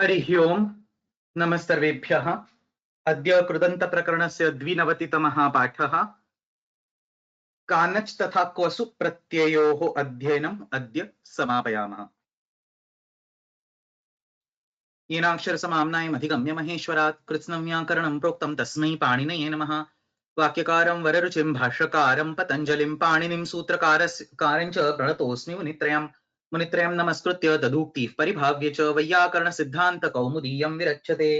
हरिः ओम् नमस्सर्वेभ्यः। अद्य कृदन्तप्रकरणस्य 92तमः पाठः। कानच् तथा क्वसु प्रत्ययोः अध्ययनम् अद्य समापयामः। येनाक्षरसमाम्नायम् अधिगम्य महेश्वरात् कृत्स्नं व्याकरणं प्रोक्तं तस्मै पाणिनये नमः। वाक्यकारं वररुचिं भाष्यकारं पतञ्जलिं पाणिनिं सूत्रकारं च प्रणतोऽस्मि मुनित्रयं नमस्कृत्य तदुक्तिः परिभाव्य च वैयाकरणसिद्धान्तकौमुदीयं विरच्यते।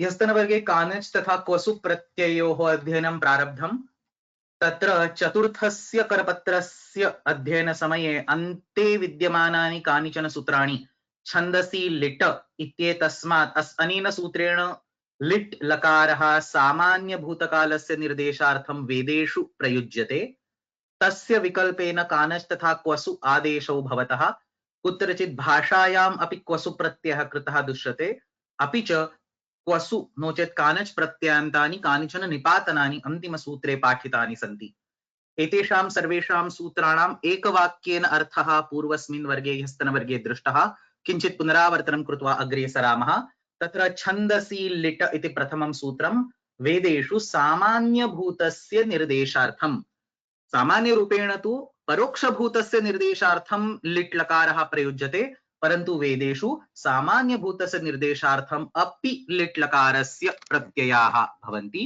ह्यस्तनवर्गे कानच् तथा क्वसु प्रत्ययोः अध्ययनं प्रारब्धम्। तत्र चतुर्थस्य करपत्रस्य अध्ययनसमये अन्ते विद्यमानानि कानिचन सूत्राणि छन्दसि लिट् इत्येतस्मात् अनेन सूत्रेण लिट् लकारः सामान्यभूतकालस्य निर्देशार्थं वेदेषु प्रयुज्यते। तस्य विकल्पेन कानच् तथा क्वसु आदेशौ भवतः कुत्रचित् भाषायाम् अपि क्वसु प्रत्ययः कृतः दृश्यते। अपि च क्वसु नो चेत् कानच् प्रत्ययान्तानि कानिचन निपातनानि अन्तिमसूत्रे पाठितानि सन्ति। एतेषां सर्वेषां सूत्राणाम् एकवाक्येन अर्थः पूर्वस्मिन् वर्गे ह्यस्तनवर्गे दृष्टः। किञ्चित् पुनरावर्तनं कृत्वा अग्रे सरामः। तत्र छन्दसि लिट् इति प्रथमं सूत्रं वेदेषु सामान्यभूतस्य निर्देशार्थं, सामान्यरूपेण तु परोक्षभूतस्य निर्देशार्थं लिट् लकारः प्रयुज्यते, परन्तु वेदेषु सामान्यभूतस्य निर्देशार्थम् अपि लिट् लकारस्य प्रत्ययाः भवन्ति।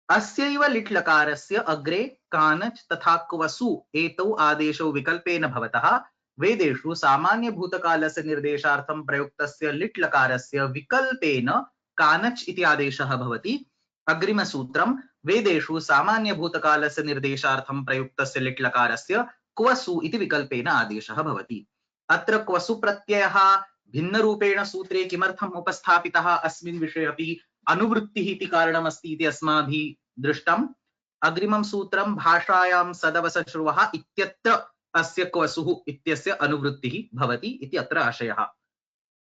अस्यैव लिट् लकारस्य अग्रे कानच् तथा क्वसु एतौ आदेशौ विकल्पेन भवतः वेदेषु सामान्यभूतकालस्य निर्देशार्थं प्रयुक्तस्य लिट् लकारस्य विकल्पेन कानच् इति आदेशः भवति। अग्रिमसूत्रं वेदेषु सामान्यभूतकालस्य निर्देशार्थं प्रयुक्तस्य लिट् लकारस्य क्वसु इति विकल्पेन आदेशः भवति। अत्र क्वसु प्रत्ययः भिन्नरूपेण सूत्रे किमर्थम् उपस्थापितः अस्मिन् विषये अपि अनुवृत्तिः इति कारणमस्ति इति अस्माभिः दृष्टम्। अग्रिमं सूत्रं भाषायां सदवसश इत्यत्र अस्य क्वसुः इत्यस्य अनुवृत्तिः भवति इति अत्र आशयः।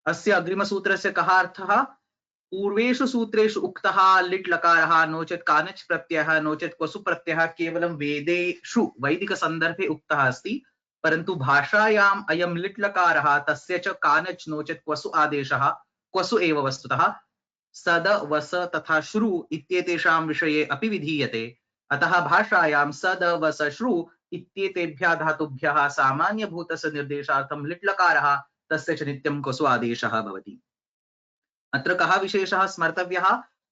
अस्य अग्रिमसूत्रस्य कः अर्थः? पूर्वेषु सूत्रेषु उक्तः लिट् लकारः नो चेत् कानच् प्रत्ययः नो चेत् क्वसु प्रत्ययः केवलं वेदेषु वैदिकसन्दर्भे उक्तः अस्ति, परन्तु भाषायाम् अयं लिट् लकारः तस्य च कानच् नो चेत् क्वसु आदेशः क्वसु एव वस्तुतः सद वस तथा श्रु इत्येतेषां विषये अपि विधीयते। अतः भाषायां सद वस श्रु इत्येतेभ्यः धातुभ्यः सामान्यभूतस्य निर्देशार्थं लिट् लकारः तस्य च नित्यं क्वसु आदेशः भवति। अत्र कः विशेषः स्मर्तव्यः?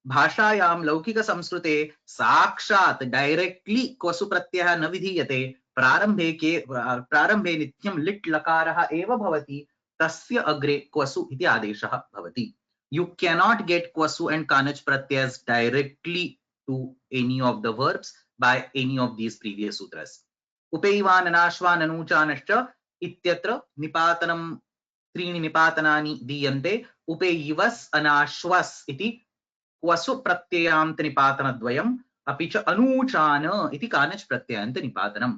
भाषायां लौकिकसंस्कृते साक्षात् डायरेक्टली क्वसु प्रत्ययः न विधीयते। प्रारम्भे नित्यं लिट् लकारः एव भवति, तस्य अग्रे क्वसु इति आदेशः भवति। You cannot get kwasu and kanach pratyayas directly to any of the verbs by any of these previous sutras. Upeivan, anashvan, anuchanascha ityatra nipatanam त्रीणि निपातनानि दीयन्ते। उपेयिवस् अनाश्वस् इति क्वसु प्रत्ययान्त निपातनद्वयम्, अपि च अनूचान इति कानच् प्रत्ययान्त निपातनम्।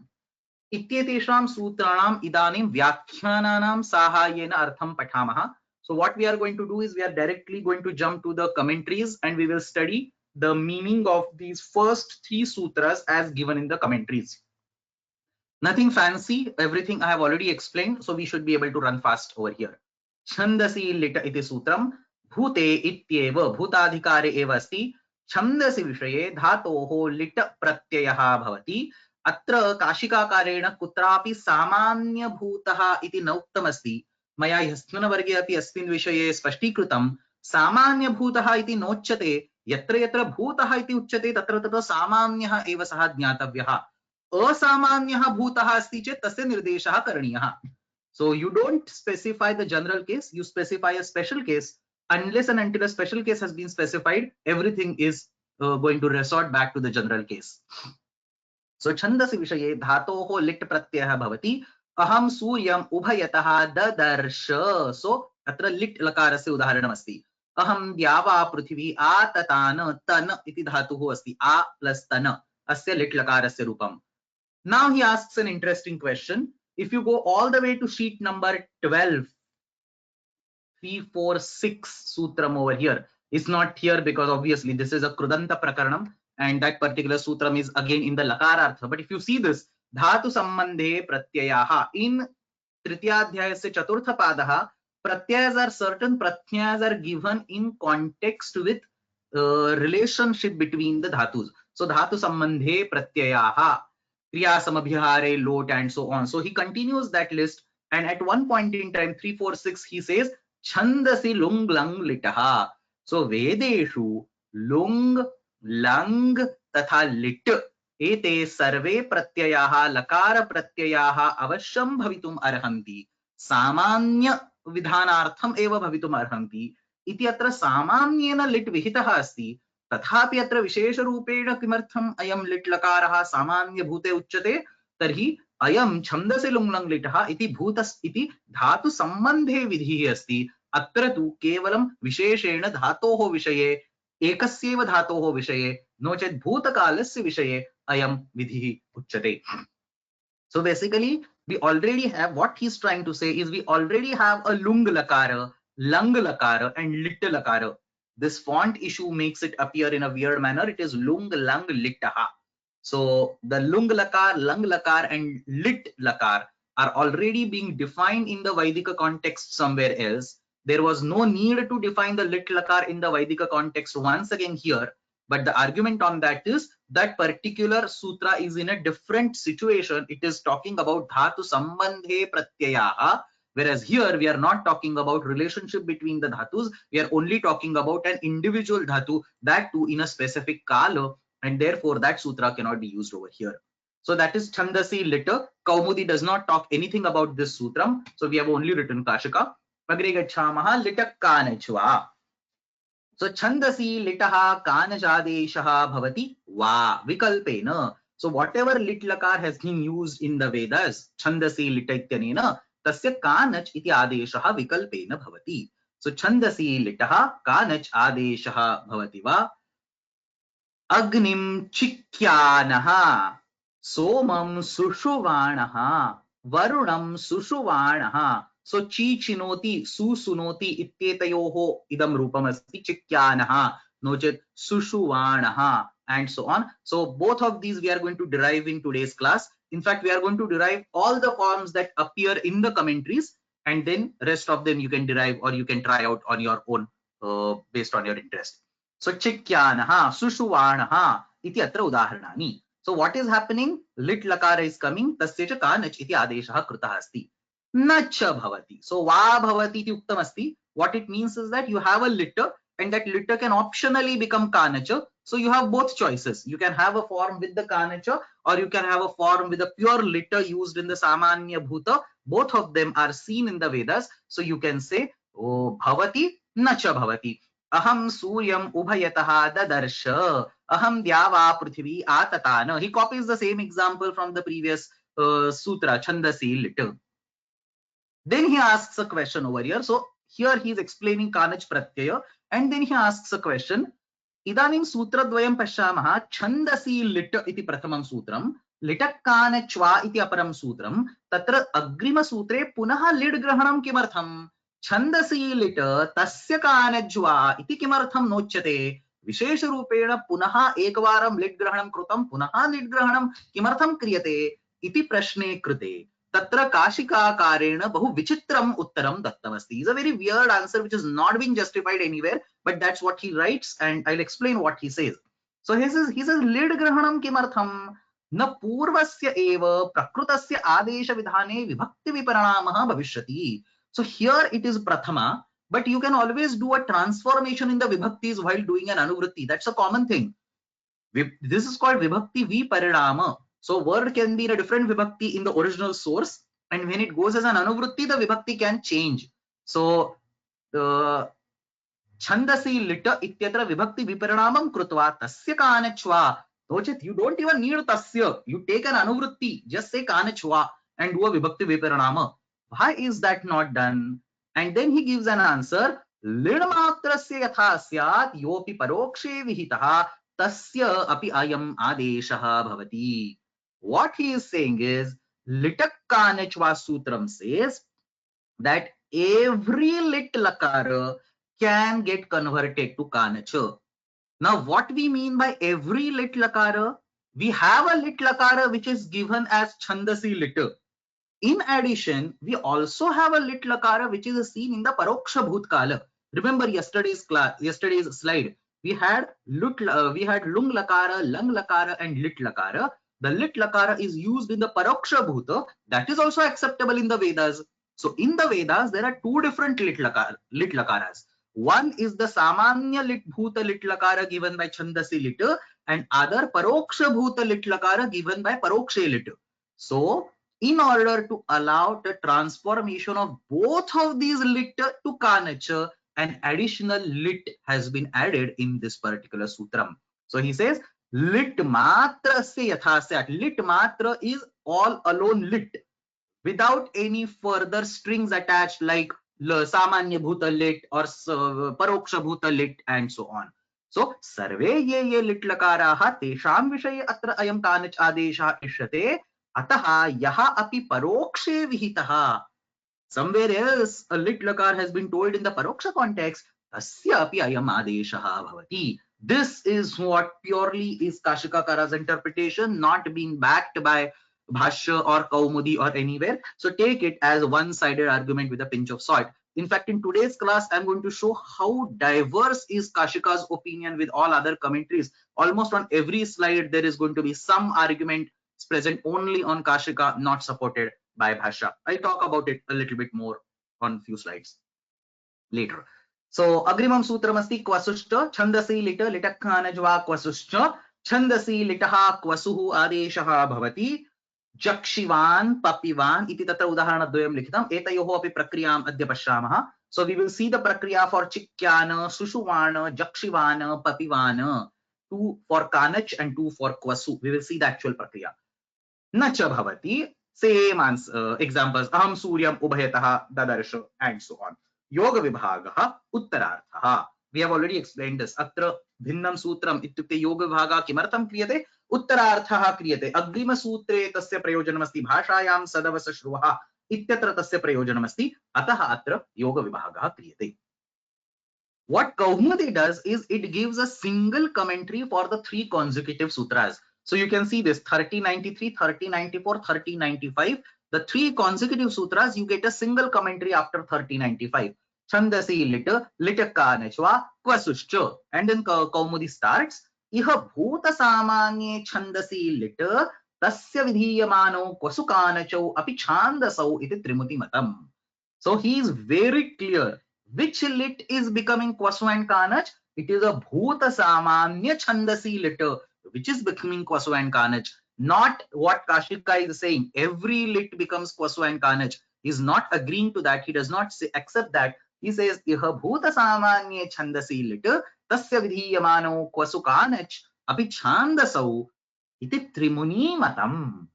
इत्येतेषां सूत्राणाम् इदानीं व्याख्यानानां साहाय्येन अर्थं पठामः। So what we are going to do is we are directly going to jump to the commentaries and we will study the meaning of these first three sutras as given in the commentaries. Nothing fancy, everything I have already explained, so we should be able to run fast over here. Chandasi lit iti sutram bhute ityeva bhutadhikare eva asti छन्दसि विषये धातोः लिट् प्रत्ययः भवति। अत्र काशिकाकारेण कुत्रापि सामान्यभूतः इति न उक्तमस्ति। मया ह्यस्तनवर्गे अपि अस्मिन् विषये स्पष्टीकृतं। सामान्यभूतः इति नोच्यते, यत्र यत्र भूतः इति उच्यते तत्र तत्र सामान्यः एव सः ज्ञातव्यः। असामान्यः भूतः अस्ति चेत् तस्य निर्देशः करणीयः। So you don't specify the general case, you specify a special case. Unless and until a special case has been specified, everything is going to resort back to the general case. So छन्दसि विषये धातोः लिट् प्रत्ययः भवति। अहं सूर्यम् उभयतः ददर्श। So अत्र लिट् लकारस्य उदाहरणमस्ति। अहं द्यावा पृथिवी आततान, तन इति धातुः अस्ति, आ प्लस् तन अस्य लिट् लकारस्य रूपम्। Now he asks an interesting question. If you go all the way to sheet number 12, 346 sutram over here is not here because obviously this is a Kridanta prakaranam and that particular sutram is again in the lakarartha. But if you see this, dhatu sambandhe pratyayaha in Tritiyadhyayasya chaturtha padaha Pratyayas are certain pratyayas are given in context with relationship between the dhatus. So dhatu sambandhe pratyayaha, kriya samabhyahare, lot, and so on. So he continues that list, and at one point in time, 346, he says chandasi lung lang litaha. So vedeshu lung lang tatha lit एते सर्वे प्रत्ययाः लकार प्रत्ययाः अवश्यं भवितुम् अर्हन्ति, सामान्य विधानार्थम् एव भवितुम् अर्हन्ति इति अत्र सामान्येन लिट् विहितः अस्ति, तथापि अत्र विशेषरूपेण किमर्थम् अयं लिट् लकारः सामान्यभूते उच्यते, तर्हि अयं छन्दसि लुङ्लङ् लिटः इति इति धातु सम्बन्धे विधिः अस्ति। अत्र तु केवलं विशेषेण धातोः विषये, एकस्यैव धातोः विषये, नो चेत् भूतकालस्य विषये अयं विधिः उच्यते। So basically, we already have, what he's trying to say is we already have a lung lakara, lang lakara, and lit lakara. This font issue makes it appear in a weird manner. It is lung lang litaha. So the lung lakar, lang lakar, and lit lakar are already being defined in the Vaidika context somewhere else. There was no need to define the lit lakar in the Vaidika context once again here. But the argument on that is that particular sutra is in a different situation. It is talking about dhatu sambandhe pratyayaha, whereas here we are not talking about relationship between the dhatus. We are only talking about an individual dhatu, that too in a specific kala, and therefore that sutra cannot be used over here. So that is Chandasi litter. Kaumudi does not talk anything about this sutram, so we have only written Kashika. Agre gachhamaha litak kanachva. So chandasi litaha kanajadeshaha bhavati va vikalpena. So whatever lit lakar has been used in the Vedas, chandasi litaityanena tasya kanach iti adeshaha vikalpena bhavati. So chandasi litaha kanach adeshaha bhavati va agnim chikyanaha somam sushuvanaha varunam sushuvanaha. So chi chinoti su sunoti ityetayoho idam rupam asti chikyanaha nochet sushuvanaha and so on. So both of these we are going to derive in today's class. In fact, we are going to derive all the forms that appear in the commentaries, and then rest of them you can derive or you can try out on your own based on your interest. So chikyanaha sushuvanaha iti atra udaharanani. So what is happening? Lit lakara is coming, tasya cha kanach iti adeshaha krutah asti. Nacha bhavati. So va bhavati iti uktam asti. What it means is that you have a litter, and that litter can optionally become kanacha. So you have both choices. You can have a form with the kanacha, or you can have a form with a pure litter used in the samanya bhuta. Both of them are seen in the Vedas. So you can say, oh, bhavati, nacha bhavati. Aham suryam ubhayataha dadarsha. Aham dyava prithvi atatana. He copies the same example from the previous sutra, Chandasi litter. Then he asks a question over here. So here he is explaining kanach pratyaya, and then he asks a question. Idanim sutra dvayam pashyamaha. Chandasi lit iti prathamam sutram, litak kanachva iti aparam sutram. Tatra agrima sutre punaha lid grahanam kimartham. Chandasi lit tasya kanajva iti kimartham nochyate. विशेष रूपेण पुनः एकवारं लिट् ग्रहणं कृतं, पुनः लिट् ग्रहणं किमर्थं क्रियते इति प्रश्ने कृते तत्र काशिकाकारेण बहु विचित्रम् उत्तरं दत्तमस्ति. Is a very weird answer which is not being justified anywhere, but that's what he writes, and I'll explain what he says. So he says लिट् ग्रहणं किमर्थं न पूर्वस्य एव प्रकृतस्य आदेश विधाने विभक्ति विपरिणामः भविष्यति. So here it is prathama, but you can always do a transformation in the vibhaktis while doing an anuvritti. That's a common thing. This is called vibhakti viparinama. So word can be in a different vibhakti in the original source, and when it goes as an anuvritti, the vibhakti can change. So the chandasi lita ityatra vibhakti viparinamam krutva tasya kanachva. You don't even need tasya. You take an anuvritti, just say kanachva and do a vibhakti viparinama. Why is that not done? And then he gives an answer. Lidmatrasya yatha syat yopi parokshe vihitaha tasya api ayam adeshaha bhavati. What he is saying is, litak kanachva sutram says that every lit lakara can get converted to kanacha. Now what we mean by every lit lakara? We have a lit lakara which is given as chandasi lit. In addition, we also have a lit lakara which is seen in the paroksha bhutkala. Remember yesterday's slide. We had lung lakara, and lit lakara. The lit lakara is used in the paroksha bhuta. That is also acceptable in the Vedas. So in the Vedas, there are two different lit lakaras. One is the samanya lit bhuta lit lakara given by chandasi lit, and other paroksha bhuta lit lakara given by paroksha lit. So in order to allow the transformation of both of these lit to kanach, an additional lit has been added in this particular sutram. So he says, lit matra se yathasat. Lit matra is all alone lit without any further strings attached like samanya bhuta lit or paroksha bhuta lit and so on. So sarve ye lit lakaraha tesham vishaye atra ayam kanach adesha ishyate ataha yaha api parokshe vihitaha. Somewhere else a lit lakar has been told in the paroksha context, tasya api ayam adeshaha bhavati. This is what purely is Kashikakara's interpretation, not being backed by Bhashya or Kaumudi or anywhere. So take it as a one-sided argument with a pinch of salt. In fact, in today's class, I'm going to show how diverse is Kashika's opinion with all other commentaries. Almost on every slide, there is going to be some argument present only on Kashika, not supported by Bhashya. I'll talk about it a little bit more on few slides later. So agrimam sutram asti kvasushcha chandasi lita litakhanajva kvasushcha chandasi litaha kvasuhu adeshaha bhavati jakshivan papivan iti tatra udaharanadvayam likhitam etayoho api prakriyam adya pashyamah. So we will see the prakriya for chikyana, sushuvana, jakshivana, papivana, two for kanach and two for kvasu. We will see the actual prakriya. Nacha bhavati, same examples, aham suryam ubhayataha dadarsha and so on. Yoga vibhagaha uttararthaha. We have already explained this. Atra bhinnam sutram ityukte yoga vibhaga kimartam kriyate uttararthaha kriyate. Agrima sutre tasya prayojanamasti bhashayam सदवसश ityatra tasya prayojanamasti ataha atra yoga vibhagaha kriyate. What Kaumudi does is it gives a single commentary for the three consecutive sutras. So you can see this 3093, 3094, 3095. The three consecutive sutras, you get a single commentary after 3095. Chandasi lit kanachva kvasushcha. And then Kaumudi starts, iha bhuta samanye chandasi lit tasya vidhiyamano kvasu kanachau api chandasau iti trimuti matam. So he is very clear. Which lit is becoming kvasu and kanach? It is a bhuta samanya chandasi lit which is becoming kvasu and kanach. Not what Kashika is saying. Every lit becomes kvasu and kanach. He is not agreeing to that. He does not accept that. He says, iha bhuta samanya chandasi lit tasya vidhiyamano kvasu kanach api chandasau iti trimuni matam.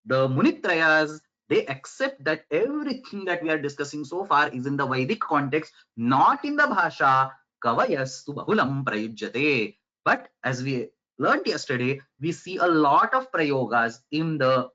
The Munitrayas, they accept that everything that we are discussing so far is in the Vedic context, not in the Bhasha, kavayastu bahulam prayujyate. But as we learned yesterday, we see a lot of prayogas in the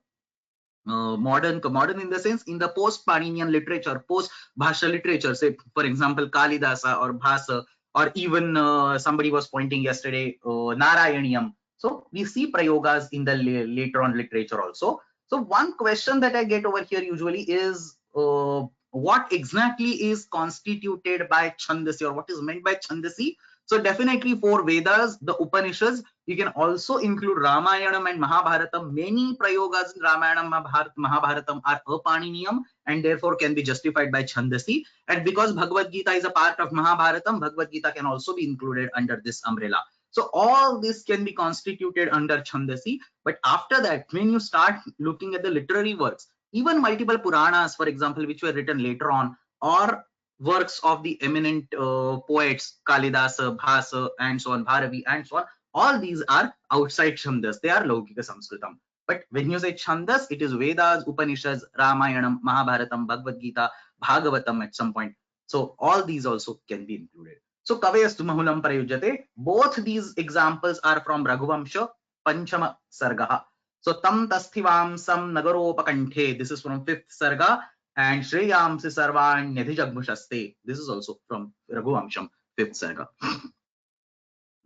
modern in the sense in the post-Paninian literature, post-Bhasha literature, say for example Kalidasa or Bhasa, or even somebody was pointing yesterday Narayaniyam. So we see prayogas in the later on literature also. So one question that I get over here usually is what exactly is constituted by Chandasi, or what is meant by Chandasi? So definitely for Vedas, the Upanishads, you can also include Ramayanam and Mahabharatam. Many prayogas in Ramayanam Mahabharatam are apaniniyam and therefore can be justified by Chandasi. And because Bhagavad Gita is a part of Mahabharatam, Bhagavad Gita can also be included under this umbrella. So all this can be constituted under Chandasi. But after that, when you start looking at the literary works, even multiple Puranas, for example, which were written later on, or works of the eminent poets, Kalidasa, Bhasa, and so on, Bharavi, and so on, all these are outside Chandas. They are Laukika Sanskritam. But when you say Chandas, it is Vedas, Upanishads, Ramayanam, Mahabharatam, Bhagavad Gita, Bhagavatam at some point. So all these also can be included. So Kavayastu Mahulam Prayujyate. Both these examples are from Raghuvamsha, Panchama Sargaha. So Tam Tasthivam Sam Nagaropakanthe. This is from 5th Sarga. And Shreyamsi Sarvan Nidhijagmushaste. This is also from Raghuvamsham, 5th Sarga.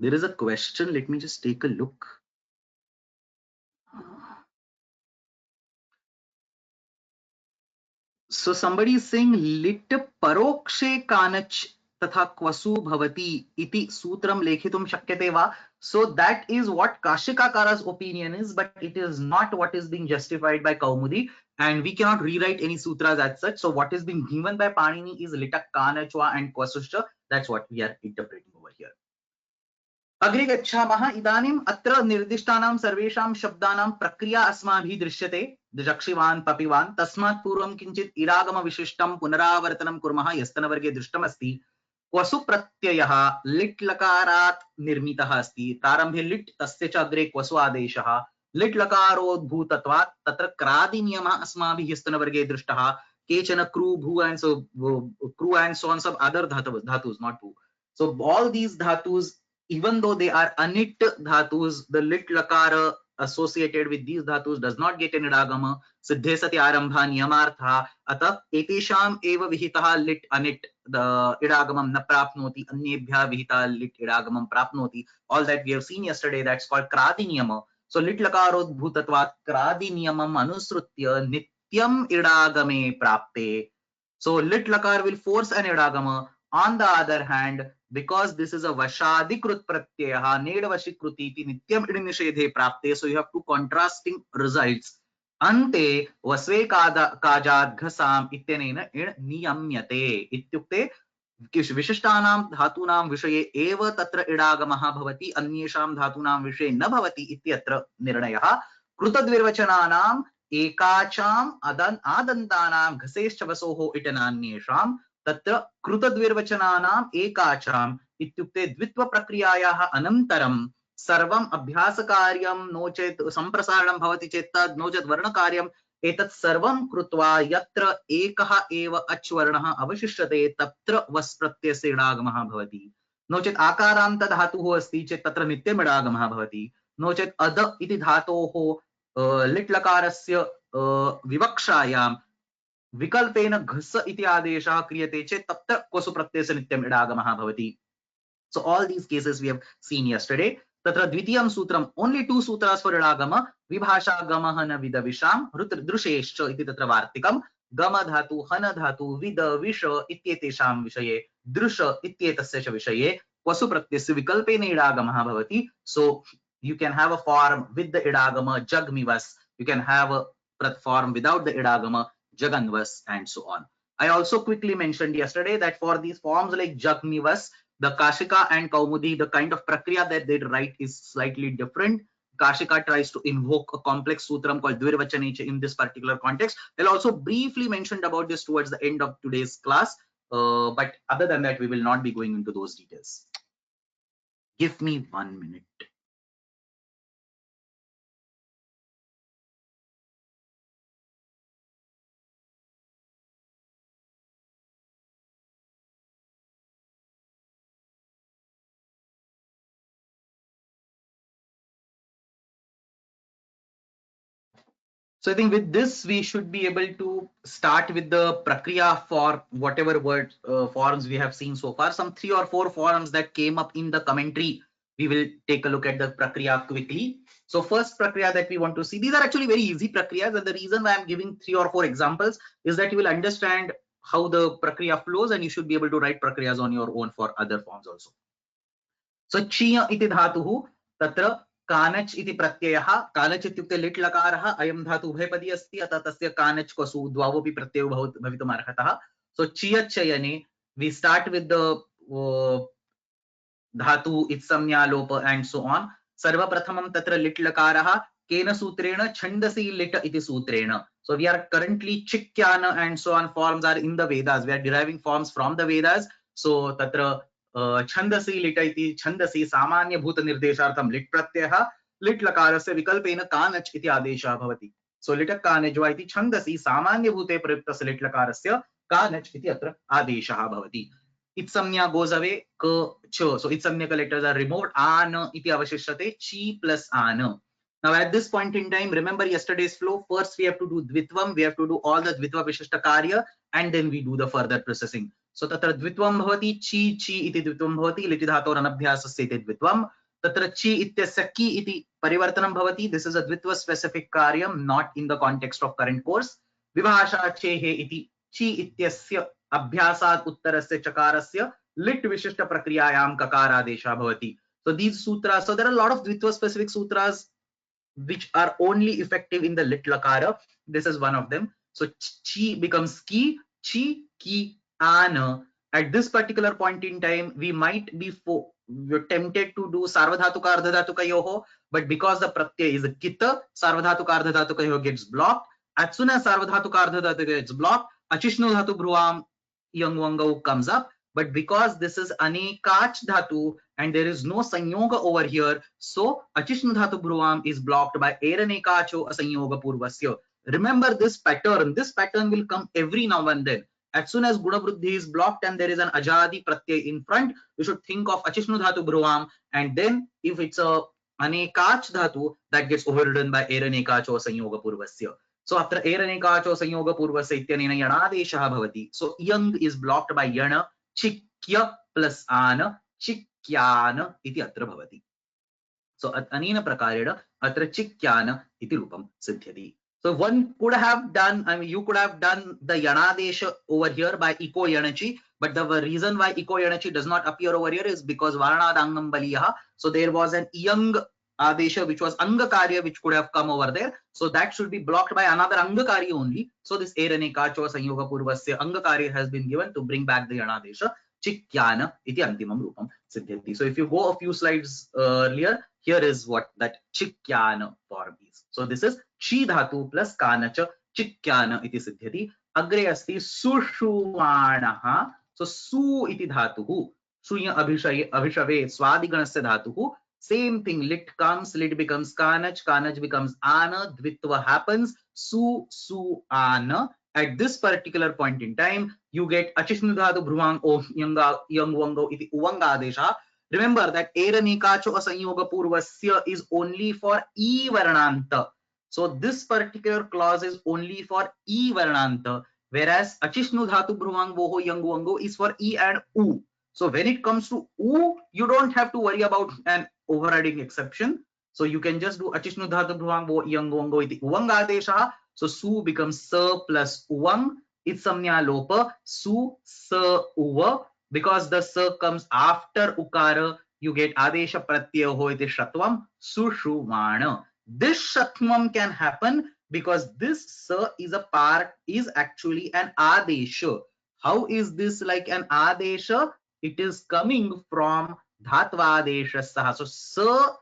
There is a question. Let me just take a look. So somebody is saying lit parokshe kanach तथा क्वसु भवति इति सूत्रम लेखितुम शक्यते वा. So that is what Kashikakara's opinion is, but it is not what is being justified by Kaumudi, and we cannot rewrite any sutras as such. So what is being given by Panini is lita kanachva and kwasuscha. That's what we are interpreting over here. अग्रे गच्छामः. इदानीम् अत्र निर्दिष्टानां सर्वेषां शब्दानां प्रक्रिया अस्माभिः दृश्यते. जक्षिवान् पपिवान्. तस्मात् पूर्वं किञ्चित् इडागमविशिष्टं पुनरावर्तनं कुर्मः. यस्तनवर्गे दृष्टमस्ति. क्वसु प्रत्ययः लिट् लकारात् निर्मितः अस्ति. प्रारम्भे लिट्, तस्य च अग्रे क्वसु आदेशः. लिट् लकारोद्भूतत्वात् तत्र क्रादिनियमः अस्माभिः स्तनवर्गे दृष्टः. केचन क्रू भू and so crew and so on some other dhatus, not भू. So all these dhatus, even though they are anit dhatus, the lit lakara associated with these dhatus does not get an idagama. Siddhe sati arambha niyamartha. Atah etesham eva vihitah lit anit the idagamam na prapnoti. Anyebhya vihita lit idagamam prapnoti. All that we have seen yesterday, that's called kradi niyama. So lit lakarodbhutatvat kradi niyamam anusrutya nityam idagame prapte. So lit lakar will force an idagama. On the other hand, because this is a vashadikrut pratyaya, nedavashikruti iti nityam idnishedhe prapte, so you have two contrasting results. Ante vasve kajad ghasam ityanena id niyamyate ityukte विशिष्टानां धातूनां विषये एव तत्र इडागमः भवति, अन्येषां धातूनां विषये न भवति इत्यत्र निर्णयः. कृतद्विर्वचनानाम् एकाचाम् आदन्तानां घसेश्च वसोः इटनान्येषां तत्र कृतद्विर्वचनानाम् एकाचाम् इत्युक्ते द्वित्व प्रक्रियायाः अनन्तरं सर्वम् अभ्यासकार्यं नो चेत् सम्प्रसारणं भवति चेत् तद् नो चेत् वर्णकार्यं एतत् सर्वं कृत्वा यत्र एकः एव अच् वर्णः अवशिष्यते तत्र वस् प्रत्ययस्य इडागमः भवति. नो चेत् आकारान्त धातुः अस्ति चेत् तत्र नित्यम् इडागमः भवति. नो चेत् अद इति धातोः लिट् लकारस्य विवक्षायां विकल्पेन घस इति आदेशः क्रियते चेत् तत्र क्वसु प्रत्ययस्य नित्यम् इडागमः भवति. So all these cases we have seen yesterday. तत्र द्वितीयं सूत्रं, only two sutras for idagama. विभाषा गमः न विदविषां दृशेश्च इति तत्र वार्तिकं. गम धातु, हन धातु, विद विष इत्येतेषां विषये, दृश इत्येतस्य च विषये क्वसु प्रत्ययस्य विकल्पेन इडागमः भवति. So you can have a form with the idagama jagmivas, you can have a form without the idagama jaganvas, and so on. I also quickly mentioned yesterday that for these forms like jagmivas, the Kashika and Kaumudi, the kind of prakriya that they write is slightly different. Kashika tries to invoke a complex sutram called Dvirvachanicha in this particular context. I'll also briefly mention about this towards the end of today's class. But other than that, we will not be going into those details. Give me 1 minute. So I think with this, we should be able to start with the prakriya for whatever word forms we have seen so far. Some 3 or 4 forms that came up in the commentary. We will take a look at the prakriya quickly. So first prakriya that we want to see, these are actually very easy prakriyas, and the reason why I'm giving 3 or 4 examples is that you will understand how the prakriya flows, and you should be able to write prakriyas on your own for other forms also. So chiya iti dhatuhu tatra kanach iti pratyayah. Kanach ityukte lit lakarah ayam dhatu ubhaypadi asti अतः तस्य kanach क्वसु द्वावपि प्रत्ययो भवितुम् अर्हतः. So chiyat chayane we start with the dhatu itsamnya lopa and so on. Sarva prathamam tatra lit lakarah kena sutrena chandasi lit iti sutrena. So we are currently chikyana and so on forms are in the Vedas. We are deriving forms from the Vedas. So tatra छंदसी लिट इति छंदसी सामान्य भूत निर्देशार्थम lit प्रत्ययः lit लकारस्य विकल्पेन कानच इति आदेशः भवति. सो लिट कानज्वा इति छंदसी सामान्य भूते प्रयुक्तस्य लिट लकारस्य कानच इति अत्र आदेशः भवति. इत्संज्ञा goes away क च. So इत्संज्ञक letters are removed. आन इति अवशिष्यते chi plus आन. Now at this point in time, remember yesterday's flow. First we have to do dvitvam, we have to do all the dvitva vishishta karya, and then we do the further processing. So tatra dvitvam bhavati chi chi iti dvitvam bhavati liti dhator anabhyasasya iti dvitvam. Tatra chi ityasya ki iti parivartanam bhavati. This is a dvitva specific karyam, not in the context of current course. Vibhasha chehe iti ची इत्यस्य अभ्यासात् उत्तरस्य चकारस्य लिट् विशिष्ट प्रक्रियायां ककारादेशः भवति. So these sutras, so there are a lot of Dvitva specific sutras which are only effective in the lit lakara. This is one of them. So chi becomes ki, chi, ki, ana. At this particular point in time, we might be tempted to do sarvadhatuka ardhadhatuka yoho, but because the pratyay is a kita, sarvadhatuka ardhadhatuka yoho gets blocked. As soon as sarvadhatuka ardhadhatuka gets blocked, achishnu dhatu bhruvam yang wangau comes up. But because this is anekach dhatu and there is no sanyoga over here, so achishnu dhatu bhruvam is blocked by eranekacho asanyoga purvasya. Remember this pattern. This pattern will come every now and then. As soon as guna vruddhi is blocked and there is an ajadi pratyay in front, you should think of achishnu dhatu bhruvam, and then if it's a anekach dhatu, that gets overridden by eranekacho asanyoga purvasya. So after eranekacho asanyoga purvasya ityanena yanadeshah bhavati. So yang is blocked by yana. Chikya plus ana, chikyana iti atra bhavati. So anena prakarena atra chikyana iti rupam siddhyati. So one could have done, I mean, you could have done the yanadesha over here by iko yanachi, but the reason why iko yanachi does not appear over here is because varnadangam baliyaha. So there was an yang adesha which was angakarya which could have come over there. So that should be blocked by another angakarya only. So this eranekacho sanyoga purvasya angakarya has been given to bring back the yanadesha. Chikyana iti antimam rupam siddhyati. So if you go a few slides earlier, here is what that chikyana form is. So this is chi dhatu plus kanacha chikyana iti siddhyati. Agre asti sushuvanaha. So su iti dhatuhu. Suya abhishave swadiganasya dhatuhu. Same thing, lit comes, lit becomes kanach, kanach becomes ana, dvitva happens, su, ana. At this particular point in time, you get achishnu dhatu bhruvang o yang wango iti uvanga adesha. Remember that eranekacho asanyoga purvasya is only for e varnanta. So this particular clause is only for e varnanta, whereas achishnu dhatu bhruvang voho yang wango is for e and u. So when it comes to u, you don't have to worry about an overriding exception. So you can just do achishnu dhatu bhruvang vo yang wango iti uvanga adesha. So su becomes sa plus uvang. It's samnya lopa. Su sa uva. Because the sa comes after ukara, you get adesha pratyaho iti shatvam sushuvana. This shatvam can happen because this sa is a part, is actually an adesha. How is this like an adesha? It is coming from dhatva saha. So sa,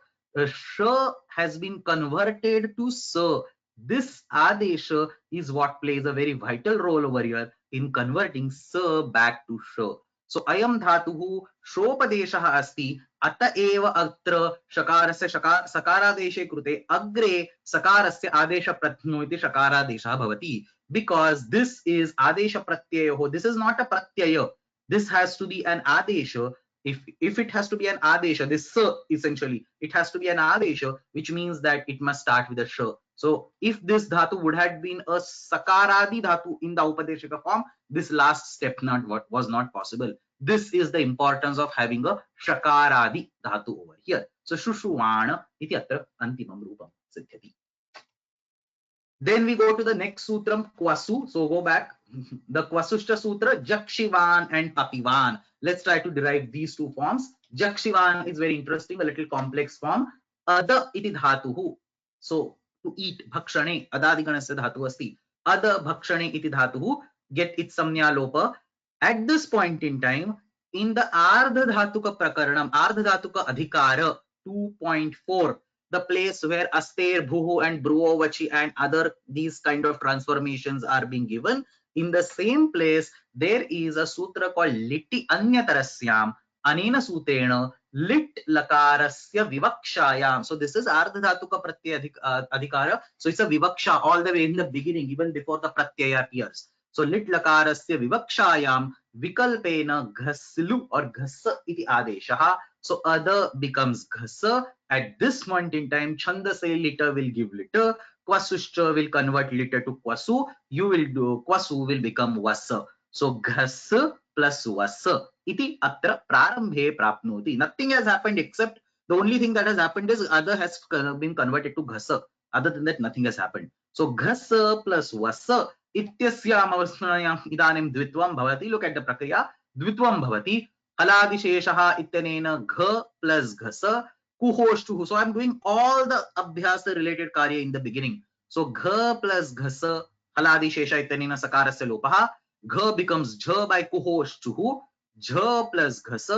sha has been converted to sa. This adesha is what plays a very vital role over here in converting sa back to sha. So ayam dhatuhu shopadeshah asti ata eva atra shakarasya sakaradeshe krute agre sakarasya adesha prathno iti shakaradesha bhavati. Because this is adesha pratyayo. This is not a pratyaya. This has to be an adesha. If it has to be an adesha, this sa essentially, it has to be an adesha, which means that it must start with a sha. So if this dhatu would have been a sakaradi dhatu in the upadeshika form, this last step was not possible. This is the importance of having a shakaradi dhatu over here. So shushuvana iti atra antimam rupam siddhyati. Then we go to the next sutram, kvasu. So go back. The Kvasushta Sutra, Jakshivan and Papivan. Let's try to derive these two forms. Jakshivan is very interesting, a little complex form. Ada iti dhatuhu. So to eat, bhakshane, adadiganasya dhatu asti. Ada bhakshane iti dhatuhu. Get its samnya lopa. At this point in time, in the Ardha Dhatuka Prakaranam, Ardha Dhatuka Adhikara 2.4, the place where Aster, Bhuhu and Bruovachi and other these kind of transformations are being given, in the same place, there is a sutra called Liti Anyatarasyam, Anena Sutrena, Lit Lakarasya Vivakshayam. So this is Ardha Dhatuka Pratyaya Adhikara. So it's a Vivaksha all the way in the beginning, even before the Pratyaya appears. So lit lakarasya vivakshayam vikalpena ghaslu or ghasa iti adeshaha. So ada becomes ghasa. At this point in time, chanda say liter will give liter. Kvasushcha will convert liter to kvasu. You will do kvasu will become vasa. So ghasa plus vasa iti atra prarambhe prapnoti. Nothing has happened except the only thing that has happened is ada has been converted to ghasa. Other than that, nothing has happened. So ghasa plus vasa इत्यस्यामवस्मरणीयम् इदानीं द्वित्वं भवति. Look at the प्रक्रिया. द्वित्वं भवति. हलादिशेषः इत्यनेन घ plus घस कुहोष्टुः. So I'm doing all the abhyasa related कार्य in the beginning. So घ plus घस हलादिशेष इत्यनेन सकारस्य लोपः. घ becomes jh by कुहोष्टुः. jh plus घस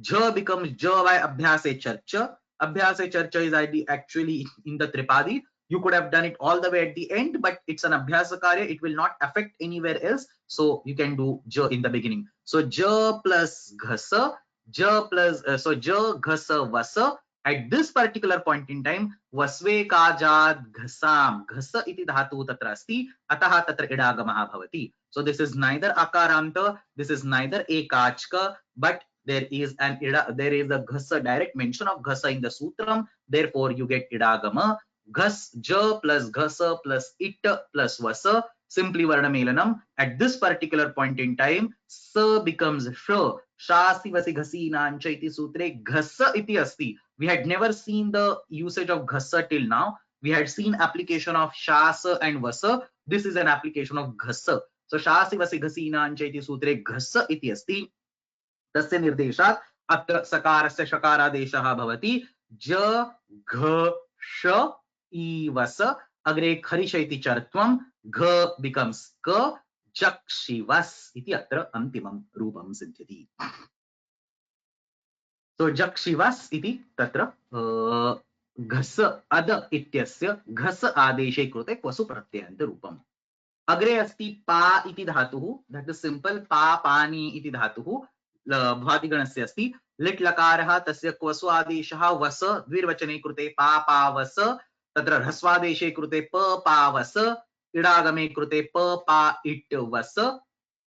jh becomes j by abhyase charcha. Abhyase charcha is actually in the tripadi. You could have done it all the way at the end, but it's an abhyasa karya. It will not affect anywhere else. So you can do j in the beginning. So j plus ghasa, j plus so j ghasa vasa. At this particular point in time, vasve kajad ghasam. Ghasa iti dhatu tatra asti. Ataha tatra idagamaha bhavati. So this is neither akaranta, this is neither ekachka, but there is a ghasa, direct mention of ghasa in the sutram. Therefore, you get idagama. Ghas, j plus ghasa plus it plus vasa, simply varnamelanam. At this particular point in time, sa becomes sh. Shasi vasi ghasi nancha iti sutre ghasa iti asti. We had never seen the usage of ghasa till now. We had seen application of shasa and vasa. This is an application of ghasa. So shasi vasi ghasi nancha iti sutre ghasa iti asti. तस्य निर्देशात् अत्र सकारस्य शकारादेशः भवति. ज घ श ई वस. अग्रे खरिश इति चर्त्वं. घ becomes क. जक्षिवस् इति अत्र अन्तिमं रूपं सिद्ध्यति. So जक्षिवस् इति तत्र घस अद इत्यस्य घस आदेशे कृते क्वसु प्रत्ययान्त रूपम्. अग्रे अस्ति पा इति धातुः. That is simple. पा पानि इति धातुः भ्वादिगणस्य अस्ति. लिट् लकारः तस्य क्वसु आदेशः वस द्विर्वचने कृते पा पावस. तत्र ह्रस्वादेशे कृते प पावस. इडागमे कृते प पा इट् वस.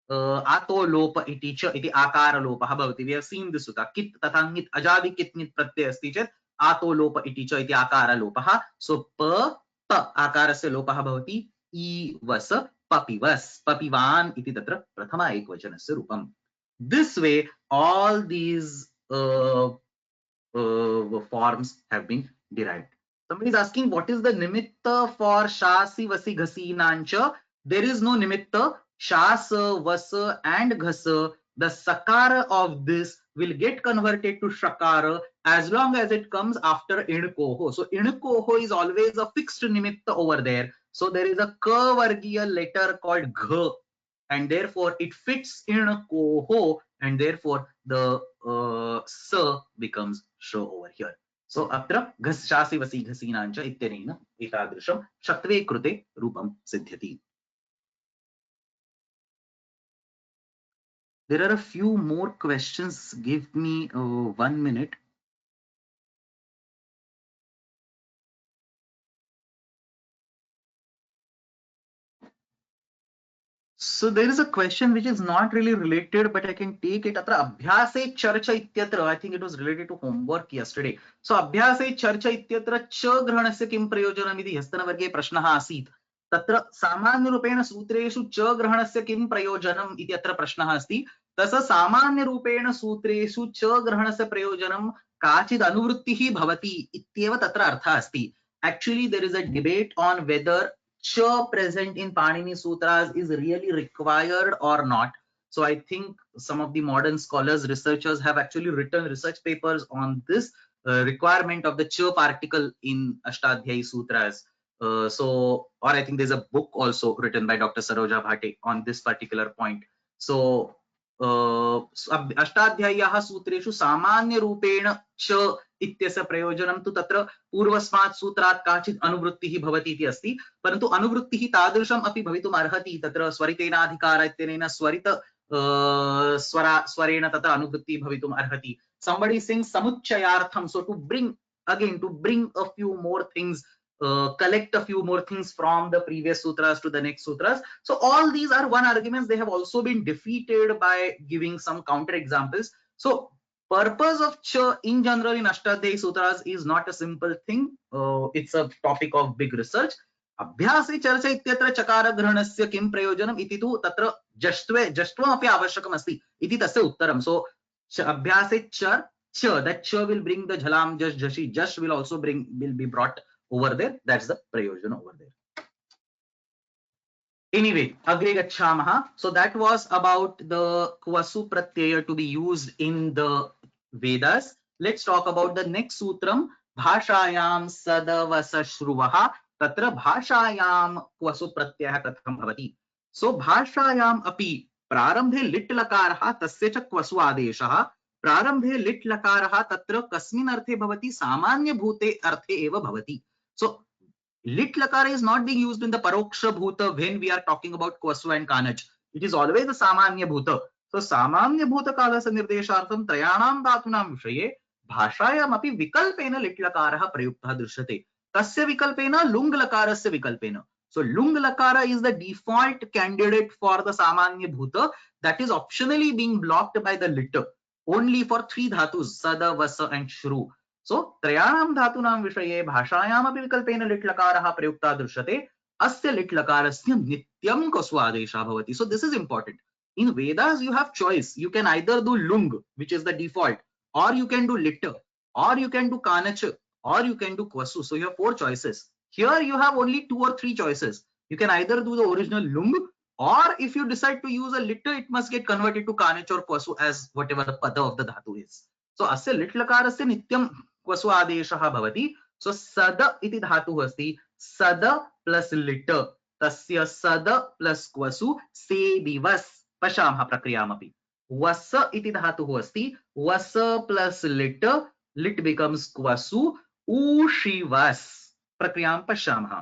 आतो लोप इति च इति आकार लोपः भवति. We have seen this सुता. कित् तथा ङित् अजादि कित् ङित् प्रत्यय अस्ति चेत् आतो लोप इति च इति आकार लोपः. सो प प आकारस्य लोपः भवति. ई वस पपिवस् पपिवान् इति तत्र प्रथम एकवचनस्य रूपम्. This way, all these forms have been derived. Somebody is asking, what is the nimitta for shasi vasi ghasi nancha? There is no nimitta. Shasa, vasa, and ghasa. The sakara of this will get converted to shakara as long as it comes after inkoho. So inkoho is always a fixed nimitta over there. So there is a ka vargiya letter called gh, and therefore it fits in koho, and therefore the sa becomes sho over here. So atra ghas shasi vasi ghasinancha ityanena etadrisham shatve krute rupam siddhyati. There are a few more questions. Give me 1 minute. So there is a question which is not really related, but I can take it. Atra abhyase charcha ityatra. I think it was related to homework yesterday. So abhyase charcha ityatra cha grahanasya kim prayojanam iti ह्यस्तनवर्गे प्रश्नः आसीत्. तत्र सामान्यरूपेण सूत्रेषु च ग्रहणस्य किं प्रयोजनम् इति अत्र प्रश्नः अस्ति. तस्य सामान्यरूपेण सूत्रेषु च ग्रहणस्य प्रयोजनं काचित् अनुवृत्तिः भवति इत्येव तत्र अर्थः अस्ति. Actually, there is a debate on whether cha present in Panini Sutras is really required or not. So I think some of the modern scholars, researchers have actually written research papers on this requirement of the cha particle in Ashtadhyayi Sutras. Or I think there's a book also written by Dr. Saroja Bhate on this particular point. So अष्टाध्याय्याः सूत्रेषु सामान्य रूपेण च इत्यस्य प्रयोजनं तु तत्र पूर्वस्मात् सूत्रात् काचित् अनुवृत्तिः भवति इति अस्ति. परन्तु अनुवृत्तिः तादृशम् अपि भवितुम् अर्हति. तत्र स्वरितेनाधिकार इत्यनेन स्वरित स्वरेण तत्र अनुवृत्तिः भवितुम् अर्हति. Somebody sings samuchchayartham. So to bring a few more things, collect a few more things from the previous sutras to the next sutras. So all these are one arguments. They have also been defeated by giving some counter examples. So purpose of cha in general in Ashtadhyayi Sutras is not a simple thing. It's a topic of big research. अभ्यासे चर्चा इत्यत्र चकार ग्रहणस्य किं प्रयोजनम् इति तु तत्र जष्ट्वमपि आवश्यकम् अस्ति इति तस्य उत्तरं. So अभ्यासे ch, that ch will bring the jhalam jash jashi. Jash will also be brought over there. That's the prayojan over there. Anyway, agre gacchamaha. So that was about the kvasu pratyaya to be used in the Vedas. Let's talk about the next sutram. Bhashayam sadavasashruvaha. Tatra bhashayam kvasu pratyaya katham bhavati. So bhashayam api prarambhe lit lakaraha tasya cha kvasu adeshaha. प्रारंभे लिट लकारः तत्र कस्मिन् अर्थे भवति सामान्य भूते अर्थे एव भवति. So lit lakara is not being used in the paroksha bhuta when we are talking about kvasu and kanach. It is always the samanya bhuta. So samanya bhuta kalasa nirdeshartham trayanam dhatunam vishaye bhashayam api vikalpena lit lakarah prayuktah drishyate. Tasya vikalpena lung lakarasya vikalpena. So lung lakara is the default candidate for the samanya bhuta that is optionally being blocked by the lit only for three dhatus sada, vasa and shru. So त्रयाणां धातूनां विषये भाषायामपि विकल्पेन लिट् लकारः प्रयुक्तः दृश्यते. अस्य लिट् लकारस्य नित्यं क्वसु आदेशः भवति. So this is important. In Vedas you have choice. You can either do lung, which is the default, or you can do lit, or you can do kanach, or you can do kvasu. So you have four choices. Here you have only 2 or 3 choices. You can either do the original lung, or if you decide to use a lit, it must get converted to kanach or kvasu as whatever the pada of the dhatu is. So asya lit lakarasya nityam क्वसु आदेशः भवति. सो सद इति धातुः अस्ति. सद plus lit तस्य सद plus क्वसु सेदिवस् पश्यामः प्रक्रियामपि. वस इति धातुः अस्ति. वस प्लस लिट लिट बिकम्स क्वसु ऊषिवस् प्रक्रियां पश्यामः.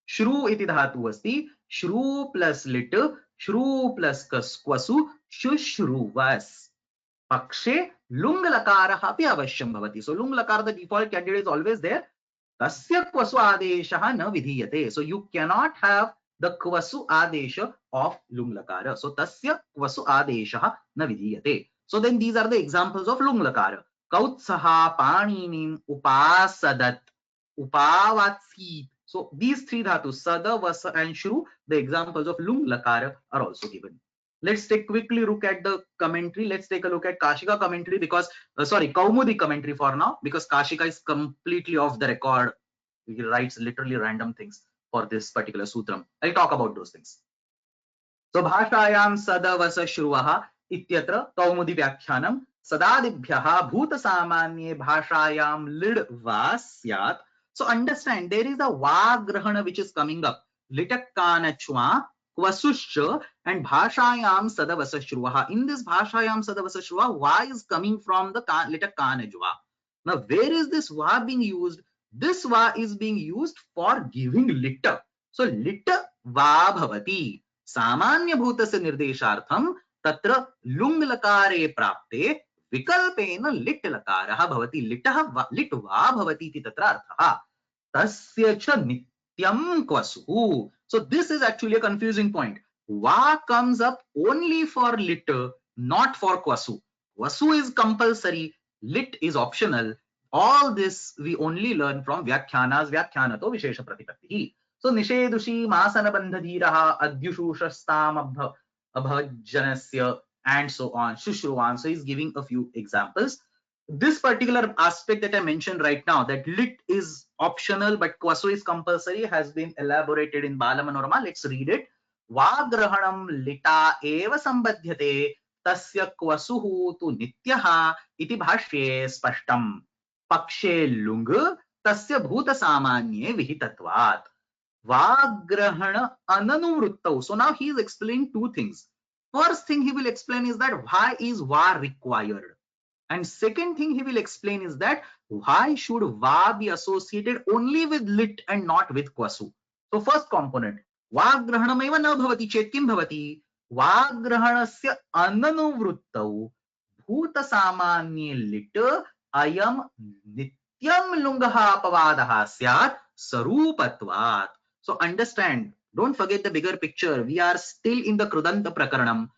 श्रु इति धातुः अस्ति. श्रु प्लस लिट श्रु प्लस क्वसु शुश्रुवस्. पक्षे लुंग लकारः अपि अवश्यं भवति. So लुंग लकार, the default candidate is always there. तस्य क्वसु आदेशः न विधीयते. So you cannot have the क्वसु Adesh of लुंग लकार. So तस्य क्वसु आदेशः न विधीयते. So then these are the examples of लुंग लकार. कौत्सः पाणिनिम् उपासदत् उपावात्सीत्. So these three dhatus sada, vasa and shru, the examples of lung lakara are also given. Let's take quickly look at the commentary. Let's take a look at Kashika commentary because, Kaumudi commentary for now, because Kashika is completely off the record. He writes literally random things for this particular sutram. I'll talk about those things. So bhashayam sadavasa shruvaha ityatra Kaumudi vyakhyanam sadadibhyaha bhuta samanye bhashayam lid va syat. So understand, there is a va grahana which is coming up. Litakkanachva kvasushcha and bhashayam sadavasashruvaha. In this bhashayam sadavasashruva, va is coming from the litakkanajva. Now where is this va being used? This va is being used for giving lit. So lit va bhavati. सामान्य भूतस्य निर्देशार्थं तत्र लुङ् लकारे प्राप्ते विकल्पेन लिट् लकारः भवति. लिटः लिट् वा भवति इति तत्र अर्थः. तस्य च नित्यं क्वसुः. So this is actually a confusing point. Va comes up only for lit, not for kvasu. Kvasu is compulsory, lit is optional. All this we only learn from vyakyanas, vyakyanato vishesha pratipattihi. So nishedushi masana bandhadhiraha adyushushastam abhajanasya and so on, shushruvan. So he's giving a few examples. This particular aspect that I mentioned right now, that lit is optional but kvasu is compulsory, has been elaborated in Balamanorama. Let's read it. Vagrahanam lita eva sambadhyate tasya kvasuhu tu nityaha iti bhashye spashtam. Pakshe lung tasya bhuta samanye vihitatvat. Vagrahana ananuvruttau. So now he is explaining two things. First thing he will explain is that why is va required? And second thing he will explain is that why should va be associated only with lit and not with kvasu? So first component, vagrahanameva na bhavati chet kim bhavati? Vagrahanasya ananuvruttau bhuta samanye lit ayam nityam lungaha apavadaha syat sarupatvat. So understand, don't forget the bigger picture. We are still in the Kridanta prakaranam.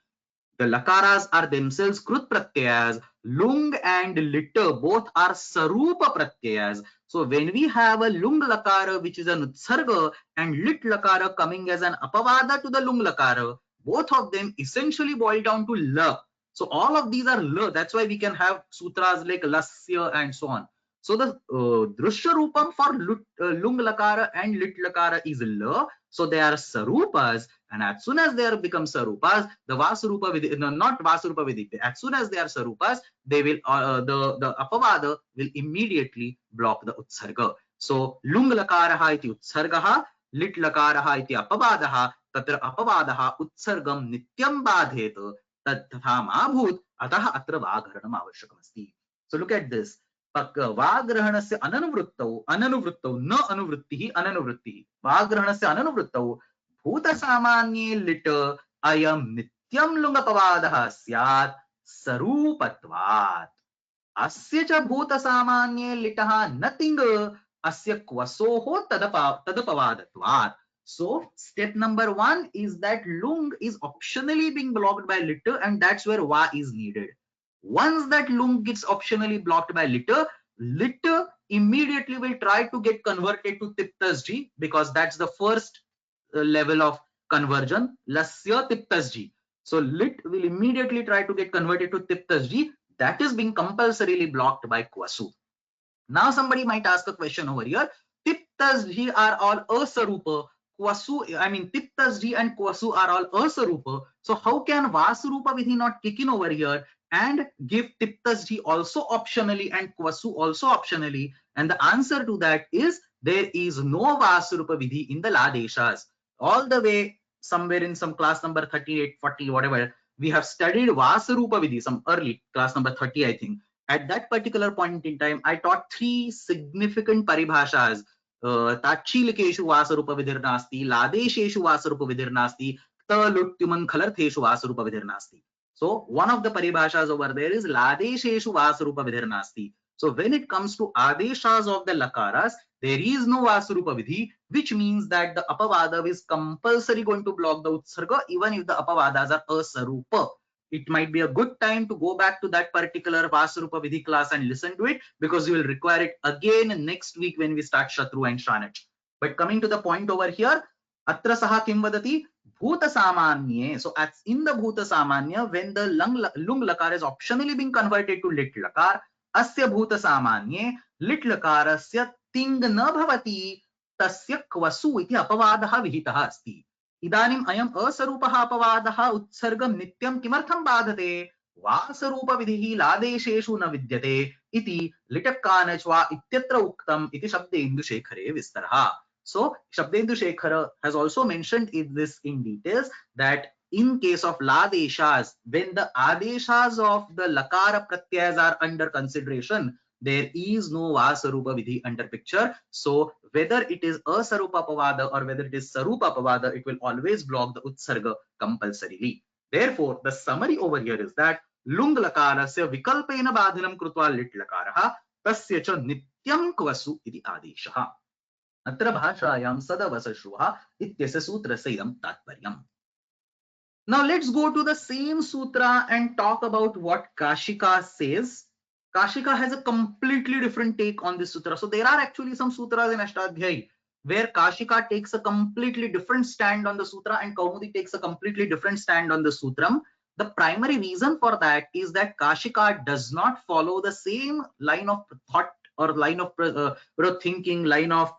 The lakaras are themselves krut pratyayas. Lung and lit both are sarupa pratyayas. So when we have a lung lakara which is an utsarga and lit lakara coming as an apavada to the lung lakara, both of them essentially boil down to la. So all of these are la. That's why we can have sutras like lasya and so on. So the drishya rupam for lung lakara and lit lakara is l. So they are sarupas, and as soon as they are become sarupas, the vasarupa vidhi, no, not vasarupa vidhi. As soon as they are sarupas, they will the apavada will immediately block the utsarga. So lung lakaraha iti utsargaha, lit lakaraha iti apavadaha, तत्र अपवादः उत्सर्गं नित्यं बाधेत तथा मा भूत् अतः अत्र वाग्रहणम् आवश्यकमस्ति. So look at this. वाग्रहणस्य अननुवृत्तौ न अनुवृत्तिः अननुवृत्तिः. वाग्रहणस्य अननुवृत्तौ भूतसामान्ये लिट् अयं नित्यं लुङ्गपवादः स्यात् सरूपत्वात्. अस्य च भूतसामान्ये लिटः न तिङ् अस्य क्वसोः तदपवादत्वात्. So step number 1 is that lung is optionally being blocked by litter, and that's where va is needed. Once that lung gets optionally blocked by litter, litter immediately will try to get converted to tiptasji, because that's the first level of conversion, lasya tiptasji. So lit will immediately try to get converted to tiptasji, that is being compulsorily blocked by kvasu. Now somebody might ask a question over here. Tiptasji are all asarupa. Kvasu, I mean tiptasji and kvasu are all asarupa. So how can vasarupa vidhi not kick in over here and give tiptasji also optionally and kvasu also optionally? And the answer to that is there is no vasarupa vidhi in the ladeshas. All the way somewhere in some class number 38, 40, whatever, we have studied vasarupa vidhi, some early class number 30, I think. At that particular point in time, I taught 3 significant paribhashas. ताच्छीलिकेषु वासरूपविधिर्नास्ति, लादेशेषु वासरूपविधिर्नास्ति, तलुट्युमन् खलर्थेषु वासरूपविधिर्नास्ति. So one of the paribhashas over there is ladesheshu vasarupavidhirnasti. So when it comes to adeshas of the lakaras, there is no vasarupa vidhi, which means that the apavada is compulsory going to block the utsarga even if the apavadas are asarupa. It might be a good time to go back to that particular vasarupa vidhi class and listen to it, because you will require it again next week when we start Shatru and Shanach. But coming to the point over here, atra saha kim vadati bhuta samanye. So as in the bhuta samanya, when the lung lakar is optionally being converted to lit lakar, asya bhuta samanye lit lakarasya ting na bhavati tasya kvasu iti apavadaha vihitaha asti. इदानीम् अयम् असरूपः अपवादः उत्सर्गं नित्यं किमर्थं बाधते? वासरूपविधिः लादेशेषु न विद्यते इति लिटक्कानच् वा इत्यत्र उक्तम् इति शब्देन्दुशेखरे विस्तरः. So Shabdendu has also mentioned this in details, that in case of ladeshas, when the adeshas of the lakara pratyayas are under consideration, there is no vasarupa vidhi under picture. So whether it is asarupa pavada or whether it is sarupa pavada, it will always block the utsarga compulsorily. Therefore, the summary over here is that lung lakarasya vikalpena badhanam krutva lit lakaraha tasya cha nityam kvasu iti adeshah. अत्र भाषायां सदवसश्रुः इत्यस्य सूत्रस्य इदं तात्पर्यम्. Now let's go to the same sutra and talk about what Kashika says. Kashika has a completely different take on this sutra. So there are actually some sutras in Ashtadhyayi where Kashika takes a completely different stand on the sutra and Kaumudi takes a completely different stand on the sutram. The primary reason for that is that Kashika does not follow the same line of thought or line of thinking, line of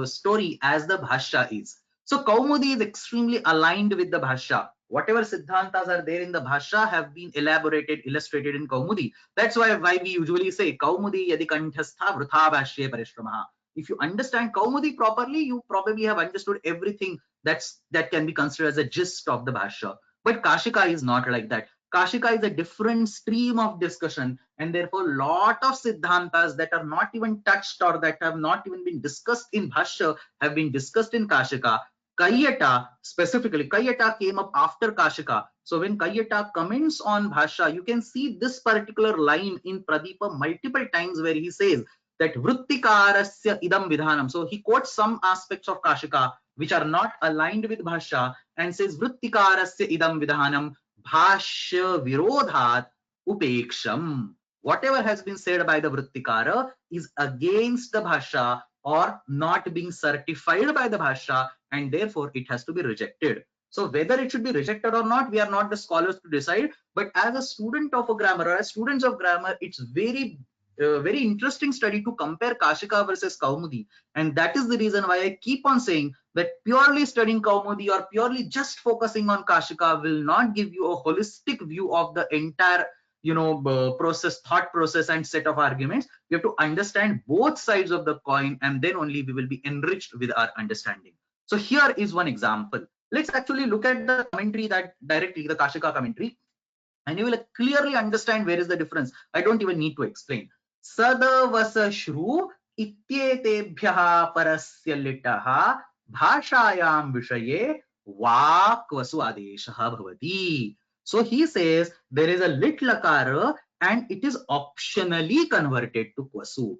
story as the Bhashya is. So Kaumudi is extremely aligned with the Bhashya. Whatever siddhantas are there in the Bhashya have been elaborated, illustrated in Kaumudi. That's why we usually say Kaumudi yadi kanthastha vrutha bhashye parishramah. If you understand Kaumudi properly, you probably have understood everything that can be considered as a gist of the Bhashya. But Kashika is not like that. Kashika is a different stream of discussion, and therefore lot of siddhantas that are not even touched or that have not even been discussed in Bhashya have been discussed in Kashika. Kayyata, specifically, Kayyata came up after Kashika. So when Kayyata comments on Bhashya, you can see this particular line in Pradeepa multiple times where he says that Vrittikarasya idam vidhanam. So he quotes some aspects of Kashika which are not aligned with Bhashya and says Vrittikarasya idam vidhanam bhashya virodhat upeksham. Whatever has been said by the Vrittikara is against the Bhashya or not being certified by the Bhashya, and therefore it has to be rejected. So whether it should be rejected or not, we are not the scholars to decide, but as a student of a grammar or as students of grammar, it's very very interesting study to compare Kashika versus Kaumudi, and that is the reason why I keep on saying that purely studying Kaumudi or purely just focusing on Kashika will not give you a holistic view of the entire thought process and set of arguments. You have to understand both sides of the coin, and then only we will be enriched with our understanding. So here is one example. Let's actually look at the commentary, that directly the Kashika commentary, and you will clearly understand where is the difference. I don't even need to explain. सदवसश इत्येतेभ्यः परस्य लिटः भाषायां विषये वा क्वसु आदेशः भवति. So he says there is a lit lakara and it is optionally converted to kvasu.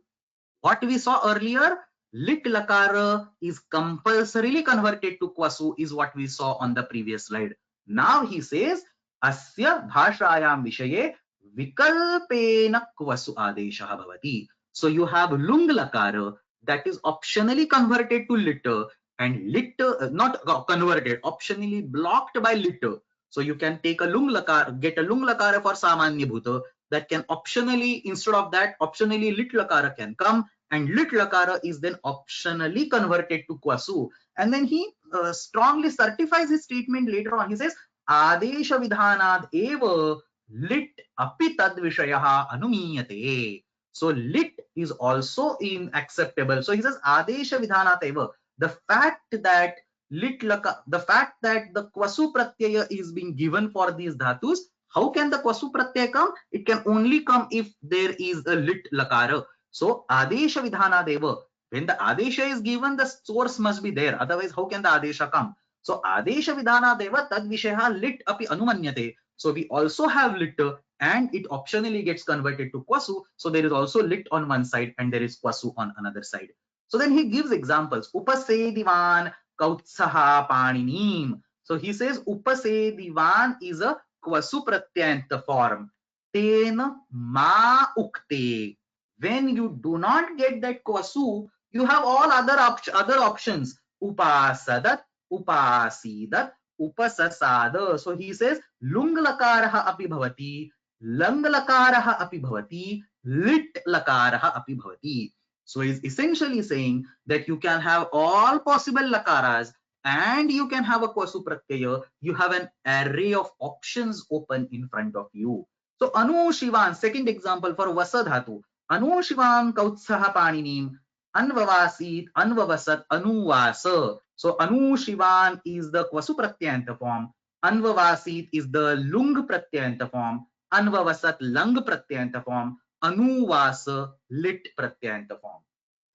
What we saw earlier, lit lakara is compulsorily converted to kvasu, is what we saw on the previous slide. Now he says asya bhashayam vishaye vikalpena kvasu adeshah bhavati. So you have lung lakara that is optionally converted to litter, and litter not converted, optionally blocked by litter. So you can take a lung lakara, get a lung lakara for samanya bhuta, that can optionally, instead of that, optionally lit lakara can come, and lit lakara is then optionally converted to kvasu. And then he strongly certifies his statement later on. He says adesha vidhanad eva lit api tad vishayah anumiyate. So lit is also acceptable. So he says adesha vidhanat eva, the fact that the fact that the kvasu pratyaya is being given for these dhatus, how can the kvasu pratyaya come? It can only come if there is a lit lakara. So adesha vidhana deva, when the adesha is given, the source must be there, otherwise how can the adesha come? So adesha vidhana deva tad vishaya lit api anumanyate. So we also have lit and it optionally gets converted to kvasu. So there is also lit on one side and there is kvasu on another side. So then he gives examples. Upasedivan kautsaha paninim. So he says upasedivan is a kvasu pratyanta form. Ten ma ukte. When you do not get that kvasu, you have all other options. Upasadat, upasidat, upasasada. So he says lung lakaraha api bhavati, lang lakaraha api bhavati, lit lakaraha api bhavati. So he's essentially saying that you can have all possible lakaras and you can have a kvasu pratyaya. You have an array of options open in front of you. So anu shivan, second example for vasa dhatu. Anu shivan kautsaha paninim anvavasit anvavasat anuvasa. So anu shivan is the kvasu pratyanta form. Anvavasit is the lung pratyanta form. Anvavasat lang pratyanta form. Anuvasa lit pratyanta form.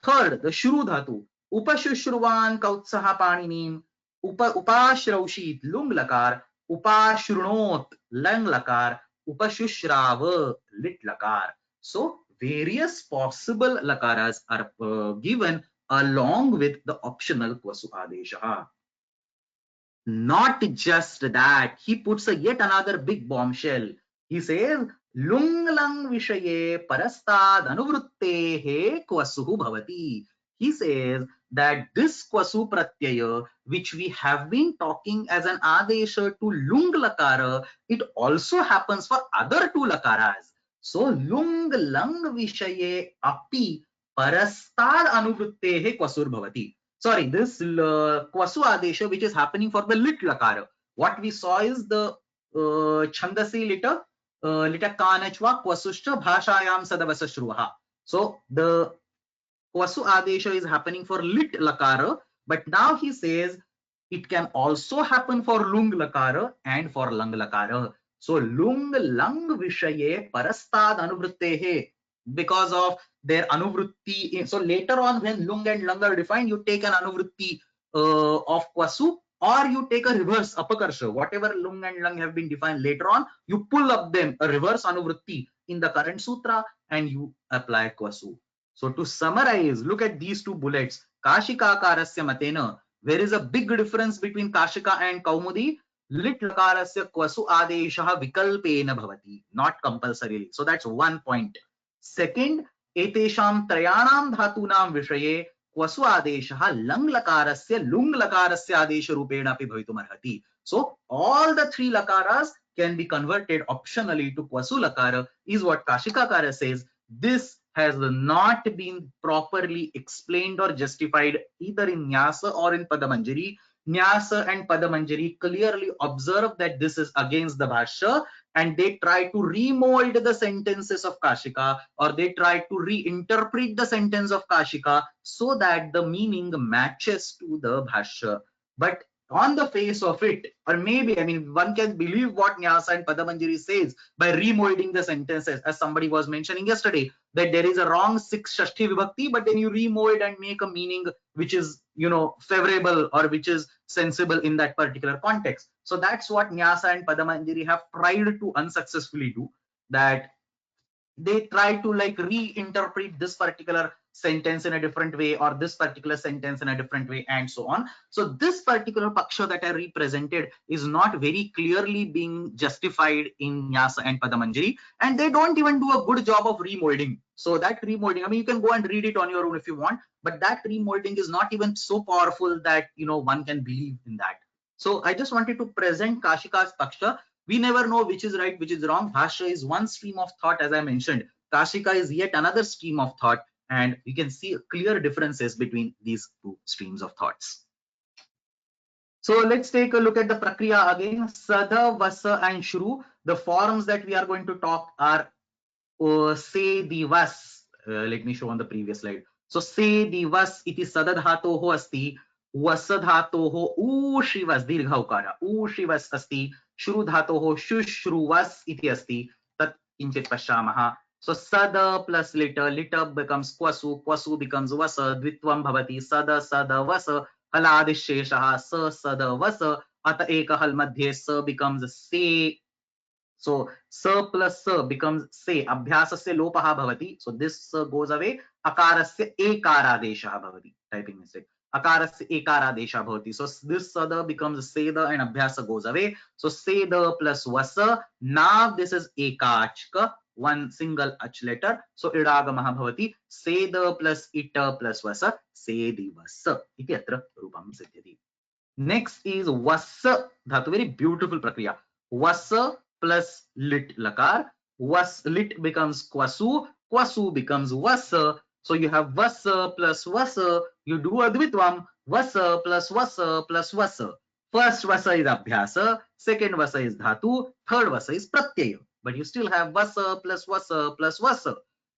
Third, the shru dhatu. Upashushruvan kautsaha paninim upashraushit lung lakar, upashrunot lang lakar, upashushrava lit lakar. So various possible lakaras are given along with the optional kvasu adesha. Not just that, he puts a yet another big bombshell. He says lung lang vishaye parastad anuvrittehe kvasuhu bhavati. He says that this kvasu pratyaya, which we have been talking as an adesha to lung lakara, it also happens for other two lakaras. So lung lang vishaye api parastad anuvrittehe kvasur bhavati. Sorry, this kvasu adesha which is happening for the lit lakara. What we saw is the chandasi lita kanachva kvasushcha bhashayam sadavasashruvaha. So the kvasu adesha is happening for lit lakara, but now he says it can also happen for lung lakara and for lang lakara. So lung lang vishaye parastad anuvrittehe, because of their anuvritti. So later on, when lung and lang are defined, you take an anuvritti of kvasu, or you take a reverse apakarsha. Whatever lung and lang have been defined later on, you pull up them a reverse anuvritti in the current sutra and you apply kvasu. So to summarize, look at these two bullets. Kashika karasya matena. There is a big difference between Kashika and Kaumudi. Lit lakarasya kvasu adesha vikalpena bhavati, not compulsorily. So that's one point. Second, etesham trayanam dhatunam vishaye kvasu adesha lang lakarasya lung lakarasya adesha rupena api bhavitum arhati. So all the three lakaras can be converted optionally to kvasu lakara, is what Kashikakara says. This has not been properly explained or justified either in Nyasa or in Padamanjari. Nyasa and Padamanjari clearly observe that this is against the Bhashya, and they try to remold the sentences of Kashika, or they try to reinterpret the sentence of Kashika so that the meaning matches to the Bhashya. But on the face of it, or maybe, I mean, one can believe what Nyasa and Padamanjari says by remolding the sentences, as somebody was mentioning yesterday, that there is a wrong 6 Shashti Vibhakti, but then you remold and make a meaning which is, favorable or which is sensible in that particular context. So that's what Nyasa and Padamanjari have tried to unsuccessfully do, that they try to like reinterpret this particular sentence in a different way, or this particular sentence in a different way, and so on. So this particular paksha that I represented is not very clearly being justified in Nyasa and Padamanjari, and they don't even do a good job of remolding. So that remolding, I mean, you can go and read it on your own if you want, but that remolding is not even so powerful that one can believe in that. So I just wanted to present Kashika's paksha. We never know which is right, which is wrong. Bhashya is one stream of thought, as I mentioned. Kashika is yet another stream of thought, and you can see clear differences between these two streams of thoughts. So let's take a look at the Prakriya again. Sada, Vasa, and Shru. The forms that we are going to talk are Se, Divas. Let me show on the previous slide. So Se, Divas, iti sadadhatoho asti. Vasadhatoho ushivas, dirgha ukara. Ushivas asti. Shru dhatoho shushruvas iti asti. Tat kinchit pashyamah. So sada plus lita becomes kvasu, kvasu becomes vasa, dvitvam bhavati, sada vasa, haladisheshah, sada vasa, ata ekahal madhye sa becomes se. So sa plus sa becomes se, abhyasasya lopaha bhavati. So this goes away. Akarasya ekaradeshah bhavati. Typing mistake. Akarasya ekaradesha bhavati. So this sada becomes seda and abhyasa goes away. So seda plus vasa. Now this is ekachka, one single ach letter. So idagamaha bhavati. Seda plus ita plus vasa. Sedivasa. Iti atra rupam siddhyati. Next is vasa dhatu. Very beautiful prakriya. Vasa plus lit lakar. Lit becomes kvasu. Kvasu becomes vasa. So you have vasa plus vasa. You do a dvitvam. Vasa plus vasa plus vasa. First vasa is abhyasa. Second vasa is dhatu. Third vasa is pratyaya. But you still have vasa plus vasa plus vasa.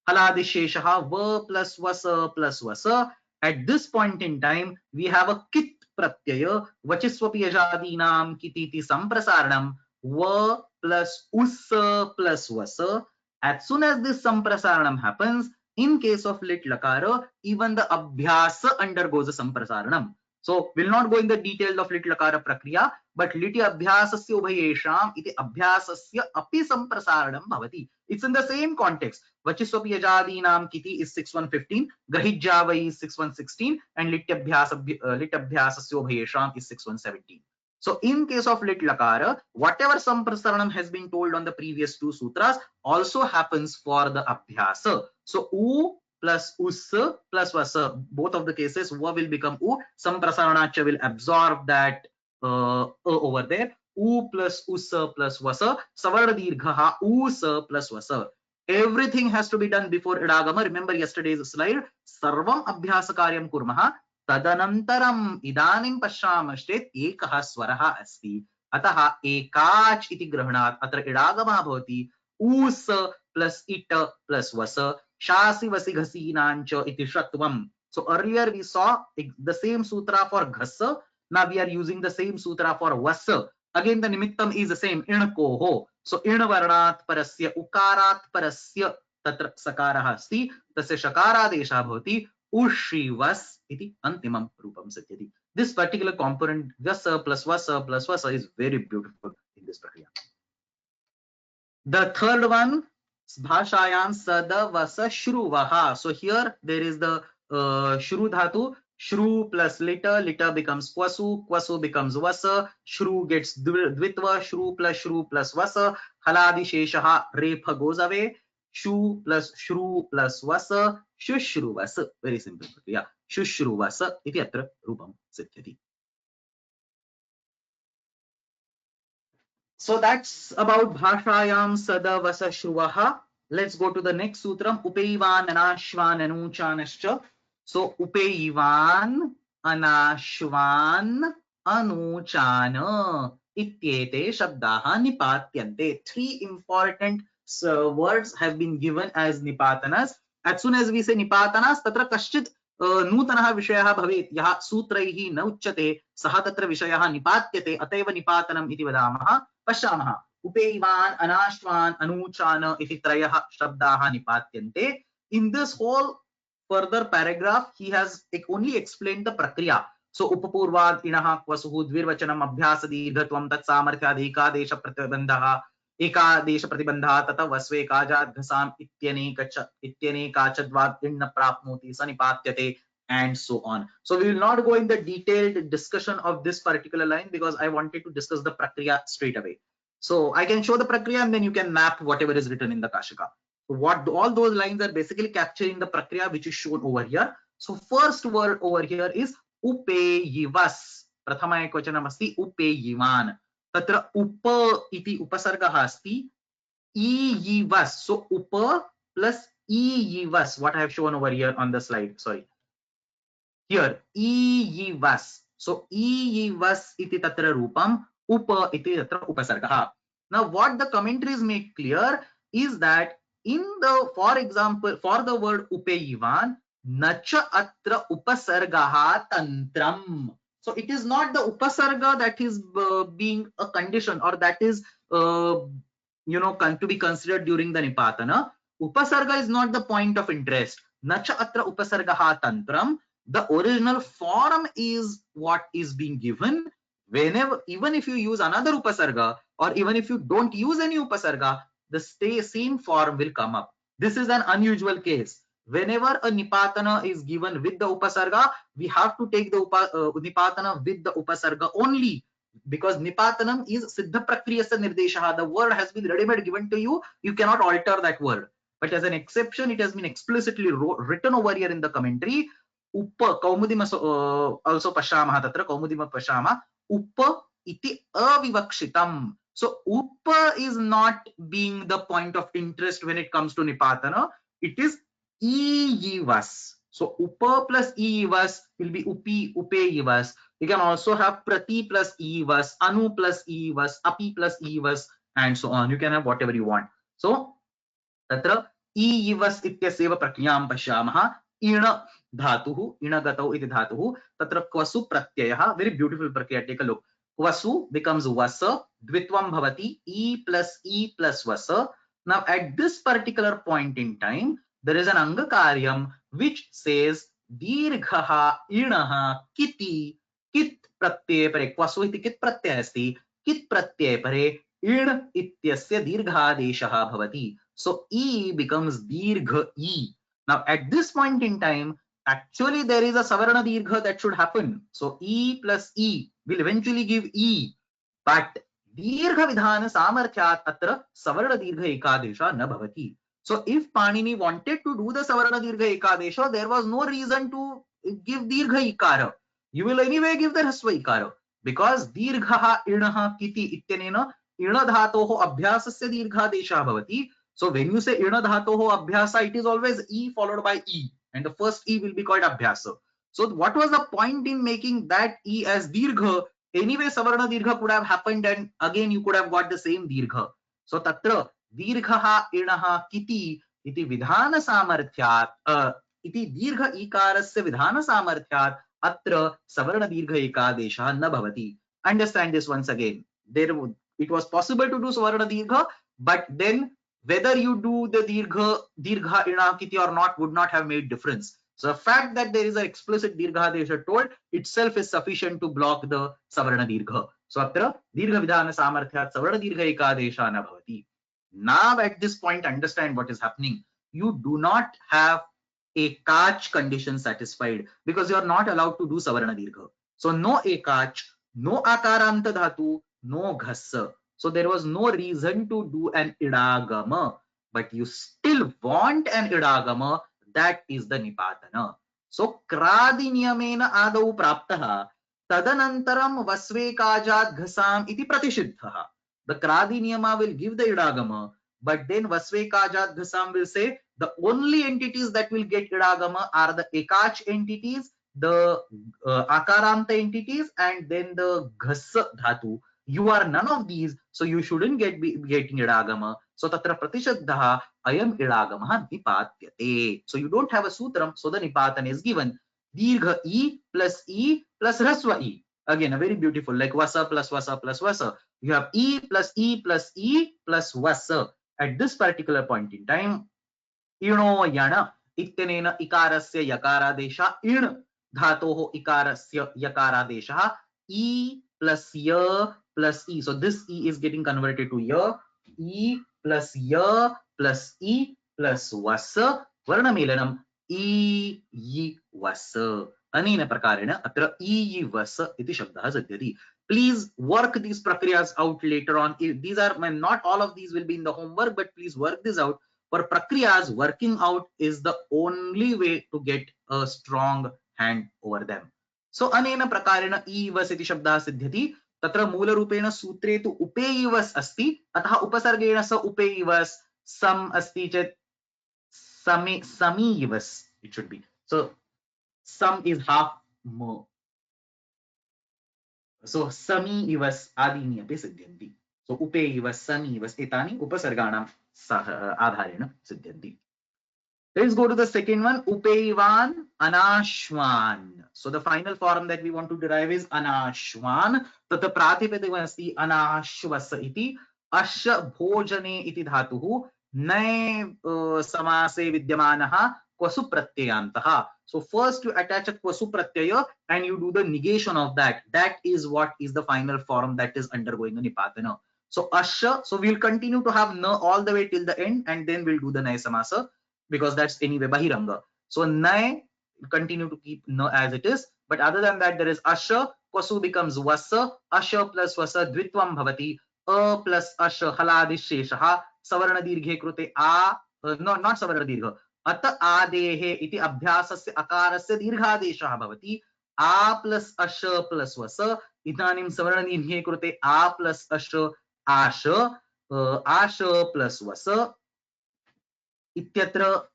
Haladisheshaha va plus vasa plus vasa. At this point in time, we have a kit pratyaya, vachiswapi yajadinam kititi samprasaranam, va plus ussa plus vasa. As soon as this samprasaranam happens, in case of lit lakara, even the abhyasa undergoes a samprasaranam. So we'll not go in the details of lit lakara prakriya, but liti abhyasasya ubhayesham iti abhyasasya api samprasaranam bhavati. It's in the same context. Vachiswapi yajadinam kiti is 6115, grahijavai is 6116, and lit abhyasasya ubhayesham is 6117. So in case of lit lakara, whatever samprasaranam has been told on the previous two sutras also happens for the abhyasa. So u plus us plus vasa, both of the cases va will become u, samprasaranacha will absorb that over there. U plus us plus vasa, savarna dirgha us plus vasa. Everything has to be done before idagama. Remember yesterday's slide. Sarvam abhyasa karyam kurmaha. Tadanantaram idanim pashyamashtet ekah swaraha asti. Ataha ekach iti grahanat. Atra idagama bhavati. Us plus ita plus vasa. Shasi vasi ghasinancha iti shatvam. So earlier we saw the same sutra for ghasa. Now we are using the same sutra for vasa. Again the nimittam is the same. Inkoho. So in varnat parasya ukarat parasya tatra sakarah asti. Tasya shakaradesha bhavati. Ushivas iti antimam rupam satyati. This particular component vasa plus vasa is very beautiful in this prakriya. The third one, bhashayam sadavasa shruvaha. So here there is the shru dhatu. Shru plus lita becomes kvasu, kvasu becomes vasa, shru gets dvitva, shru plus vasa, haladi sheshaha, repha goes away, shru plus vasa, shushru vasa. Very simple. Yeah, shushru vasa iti atra rupam siddhyati. So that's about bhashayam sada vasa shruvaha. Let's go to the next sutram. Upeivan, anashvan, anuchanascha. So upeivan, anashvan, anuchana ityete shabdaha nipatyante. Three important words have been given as nipatanas. As soon as we say nipatanas, tatra kaschit नूतनः विषयः भवेत् यः सूत्रैः न उच्यते सः तत्र विषयः निपात्यते अतएव निपातनम् इति वदामः. पश्यामः. उपैवान्, अनाश्वान्, अनूचान इति त्रयः शब्दाः निपात्यन्ते. In this whole further paragraph, he has only explained the prakriya. So upapurvad inah kvasuhu dvirvachanam abhyasa dirghatvam tat samarthya ekadesha pratibandha एकादेश प्रतिबंधा तथा वस्वे काजाद्घसाम इत्यनेकाचद्वाद इन्न प्राप्नोति स निपात्यते and so on. So we will not go in the detailed discussion of this particular line because I wanted to discuss the prakriya straight away. So I can show the prakriya and then you can map whatever is written in the kashika. So what all those lines are basically capturing the prakriya which is shown over here. So first word over here is upeyivas. Prathama ekvachanam asti upeyivan. तत्र उप इति उपसर्गः अस्ति ईयिवस्. So उप plus ईयिवस्. What I have shown over here on the slide. Sorry. Here ईयिवस्. So ईयिवस् iti tatra rupam, upa iti tatra upasargah. Now what the commentaries make clear is that in the, for example, for the word upeyivan, nacha atra upasargah tantram. So it is not the upasarga that is being a condition or that is to be considered during the nipatana. Upasarga is not the point of interest. Nacha atra upasargaha tantram. The original form is what is being given. Whenever, even if you use another upasarga or even if you don't use any upasarga, the same form will come up. This is an unusual case. Whenever a nipatana is given with the upasarga, we have to take the nipatana with the upasarga only, because nipatanam is siddha prakriyasya nirdeshaha. The word has been ready-made given to you. You cannot alter that word. But as an exception, it has been explicitly written over here in the commentary. Upa kaumudi also pashamah tatra kaumudi pashama upa iti avivakshitam. So upa is not being the point of interest when it comes to nipatana. It is iyivas. So upa plus iyivas will be upi, upeyivas. You can also have prati plus iyivas, anu plus iyivas, api plus iyivas, and so on. You can have whatever you want. So tatra iyivas ityasyeva prakriyam pashyamah. Ina dhatuhu, ina gatau iti dhatuhu. Tatra kvasu pratyayah. Very beautiful prakriya. Take a look. Kvasu becomes vasa. Dvitvam bhavati. E plus vasa. Now at this particular point in time, there is an angakaryam which says dirghaha inaha kiti kit pratyay pare. Kvasu iti kit pratyay asti. Kit pratyay pare in ityasya dirghadeshaha bhavati. So e becomes dirgha e. Now at this point in time, actually there is a savarna dirgha that should happen. So e plus e will eventually give e. But dirgha vidhana samarthyat atra savarna dirgha ekadesha na bhavati. So if Panini wanted to do the savarna dirgha ekadesha, there was no reason to give dirgha ikara. You will anyway give the hasva ikara, because dirghaha inaha kiti ityanena ina dhatoho abhyasasya dirghadesha bhavati. So when you say ina dhatoho abhyasa, it is always e followed by e, and the first e will be called abhyasa. So what was the point in making that e as dirgha? Anyway, savarna dirgha could have happened, and again you could have got the same dirgha. So tatra dirghaha inaha kiti iti vidhana samarthyat iti dirgha ikarasya vidhana samarthyat atra savarna dirgha ekadesha na bhavati. Understand this once again. It was possible to do savarna dirgha, but then whether you do the dirgha ina kiti or not would not have made difference. So the fact that there is an explicit dirgha desha told itself is sufficient to block the savarna dirgha. So atra dirgha vidhana samarthyat savarna dirgha ekadesha na bhavati. Now at this point, understand what is happening. You do not have a kach condition satisfied because you are not allowed to do savarna dirgha. So no ekach, no akaranta dhatu, no ghassa. So there was no reason to do an idagama, but you still want an idagama. That is the nipatana. So kradi niyamena adau praptaha tadanantaram vasve kajat ghasam iti pratishiddhaha. The kradi niyama will give the idagama. but then vasvekajat ghasam will say the only entities that will get idagama are the ekach entities, the akaranta entities, and then the ghas dhatu. You are none of these, so you shouldn't be getting idagama. So tatra pratishaddha ayam idagama nipatyate. So you don't have a sutram, so the nipatan is given. Dirgha e plus rasva e. Again, a very beautiful, like vasa plus vasa plus vasa. You have e plus e plus e plus vasa. At this particular point in time, इणो यण इत्यनेन इकारस्य यकारादेशः इण धातोः इकारस्य यकारादेशः e plus y plus e. So this e is getting converted to y. E plus y plus e plus was वर्णमेलनम ई यि वस. अनेन प्रकारेण अत्र ई यि वस इति शब्दः सिद्ध्यति. Please work these prakriyas out later on. These are, not all of these will be in the homework, but please work this out. For prakriyas, working out is the only way to get a strong hand over them. So anena prakarena ivas iti shabdah siddhyati. Tatra मूलरूपेण सूत्रे तु उपेयिवस् अस्ति, अतः उपसर्गेण स उपेयिवस्. सम अस्ति चेत् samiyivas it should be. So some is half mo. So samiyivas adini api siddhyanti. So upeyivas, samiyivas etani upasarganam adharena siddhyanti. Let's go to the second one, upeivan anashvan. So the final form that we want to derive is anashvan. Tata pratipadikam asti anashvasa iti asya bhojane iti dhatuhu नए समासे विद्यमानः क्वसु प्रत्ययान्तः. So first you attach a क्वसु Pratyaya and you do the negation of that. That is what is the final form that is undergoing a nipatana. So asya, so we'll continue to have na all the way till the end, and then we'll do the naya samasa because that's anyway bahiranga. So naya, continue to keep na as it is, but other than that there is asya, क्वसु becomes vasa, asya plus vasa dvitvam bhavati, a plus asya haladisheshah सवर्ण दीर्घे कृते आ not सवर्ण दीर्घ अत आदेहे इति अभ्यासस्य अकारस्य दीर्घादेशः भवति. आ plus अश प्लस वस. इदानीं सवर्ण दीर्घे कृते आ प्लस अश आश, आश प्लस वस इत्यत्र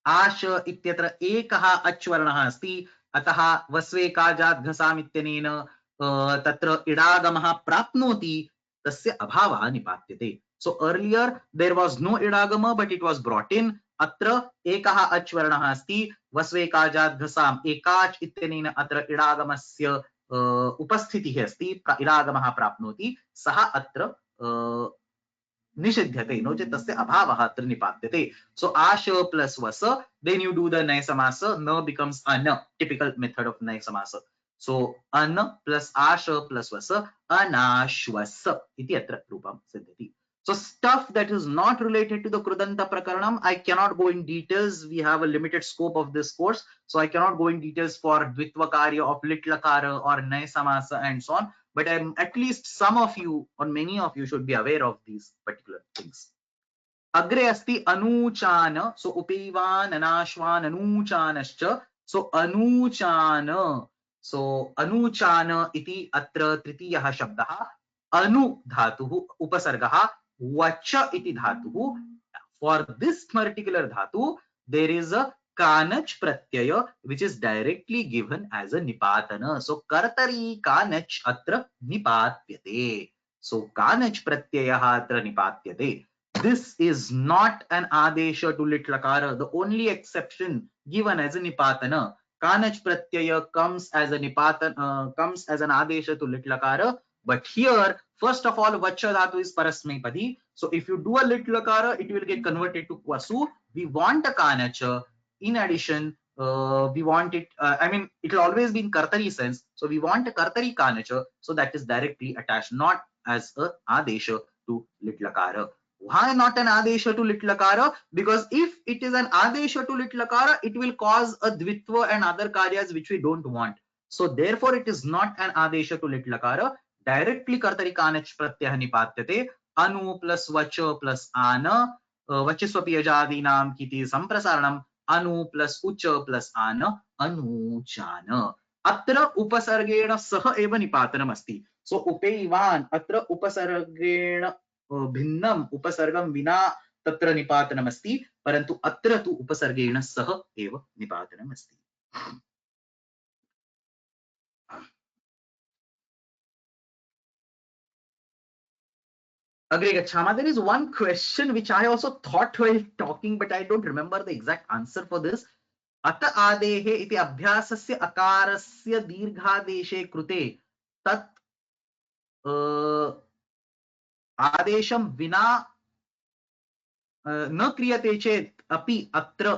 आश इत्यत्र एकः अच्वर्णः अस्ति, अतः वस्वेकाजात् घसाम् इत्यनेन तत्र इडागमः प्राप्नोति, तस्य अभावः निपात्यते. So earlier there was no idagama, but it was brought in. Atra ekah achvarnah asti vasvekajat ghasam ekach ityaneन अत्र इडागमस्य उपस्थितिः अस्ति, इडागमः प्राप्नोति, सः अत्र निषिध्यते, नो चेत् तस्य अभावः अत्र निपात्यते. So ash plus was, then you do the naya samasa, na becomes an, typical method of naya samasa. So an plus ash plus was anashwas iti atra rupam siddhati. So stuff that is not related to the Kridanta Prakaranam, I cannot go in details. We have a limited scope of this course, so I cannot go in details for Dvitva Karya of Lit Lakara or Naya Samasa and so on. But at least some of you or many of you should be aware of these particular things. Agre asti anuchana. So upeivan, anashvan, anuchanascha. So anuchana. So anuchana iti atra tritiyah shabdah. Anu dhatuhu upasargaha. Vacha iti dhatuhu. For this particular dhatu, there is a kanach pratyaya which is directly given as a nipatana. So kartari kanach atra nipatyate. So kanach pratyaya atra nipatyate. This is not an adesha to lit lakara. The only exception given as a nipatana, kanach pratyaya comes as a nipatana, comes as an adesha to lit lakara. But here, first of all, vacha dhatu is parasmaipadi. So if you do a lit lakara, it will get converted to kvasu. We want a kanacha. In addition, we want it, it will always be in kartari sense. So we want a kartari kanacha. So that is directly attached, not as a adesha to lit lakara. Why not an adesha to lit lakara? Because if it is an adesha to lit lakara, it will cause a dvitva and other karyas which we don't want. So therefore, it is not an adesha to lit lakara. Directly kartari kanach pratyah nipatyate. Anu plus vacha plus ana. Vachaswapi ajadinam kiti samprasaranam. Anu plus ucha plus ana. Anuchana. Atra upasargena sah eva nipatanam asti. So upeivan atra upasargena भिन्नम उपसर्गम विना तत्र निपातनमस्ति, परन्तु अत्र तु उपसर्गेण सह एव निपातनमस्ति। Agre gachama. There is one question which I also thought while talking, but I don't remember the exact answer for this. अत आदेः इति अभ्यासस्य अकारस्य दीर्घादेशे कृते तत् आदेशं विना न क्रियते चेत् अपि अत्र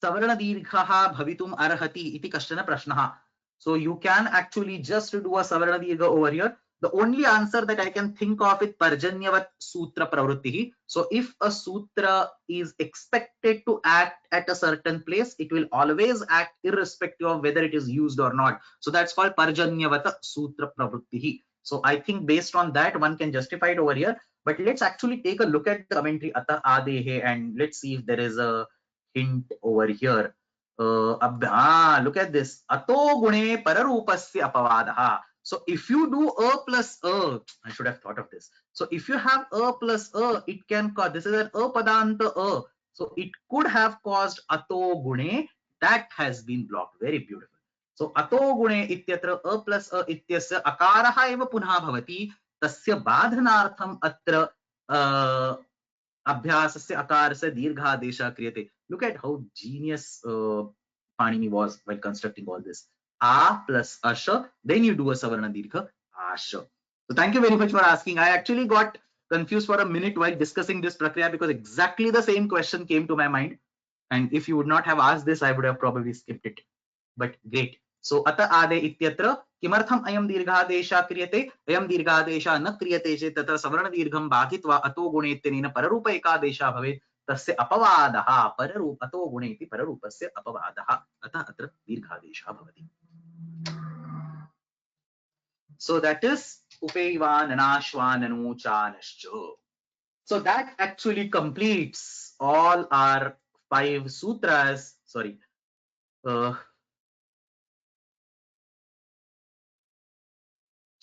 सवर्णदीर्घः भवितुम् अर्हति इति कश्चन प्रश्नः. So you can actually just do a savarna-dirgha over here. The only answer that I can think of is Parjanyavat Sutra Pravrittihi. So if a sutra is expected to act at a certain place, it will always act irrespective of whether it is used or not. So that's called Parjanyavata Sutra Pravrittihi. So I think based on that, one can justify it over here. But let's actually take a look at the commentary Ata Adehe and let's see if there is a hint over here. Look at this. Ato gune pararupasya apavadaha. So if you do a plus a, I should have thought of this. So if you have a plus a, it can cause, this is an apadanta a. So it could have caused ato gune. That has been blocked. Very beautiful. So ato gune ityatra a plus a ityasya akaraha eva punha bhavati. Tasya badhanartham atra abhyasasya akarasya dirghadesha kriyate. Look at how genius Panini was while constructing all this. A plus asha, then you do a savarna dirgha asha. So thank you very much for asking. I actually got confused for a minute while discussing this prakriya because exactly the same question came to my mind. And if you would not have asked this, I would have probably skipped it. But great. So ata ade ityatra किमर्थम अयम दीर्घादेशः क्रियते अयम दीर्घादेशः न क्रियते चेत् तत्र सवर्ण दीर्घं बाधित्वा अतो गुणे इत्यनेन पररूप एकादेशः भवेत् तस्य अपवादः पररूप अतो गुणे इति पररूपस्य अपवादः अतः अत्र दीर्घादेशः भवति. So that is upeivananaश्वाननूचानश्च. So that actually completes all our 5 sutras. Sorry.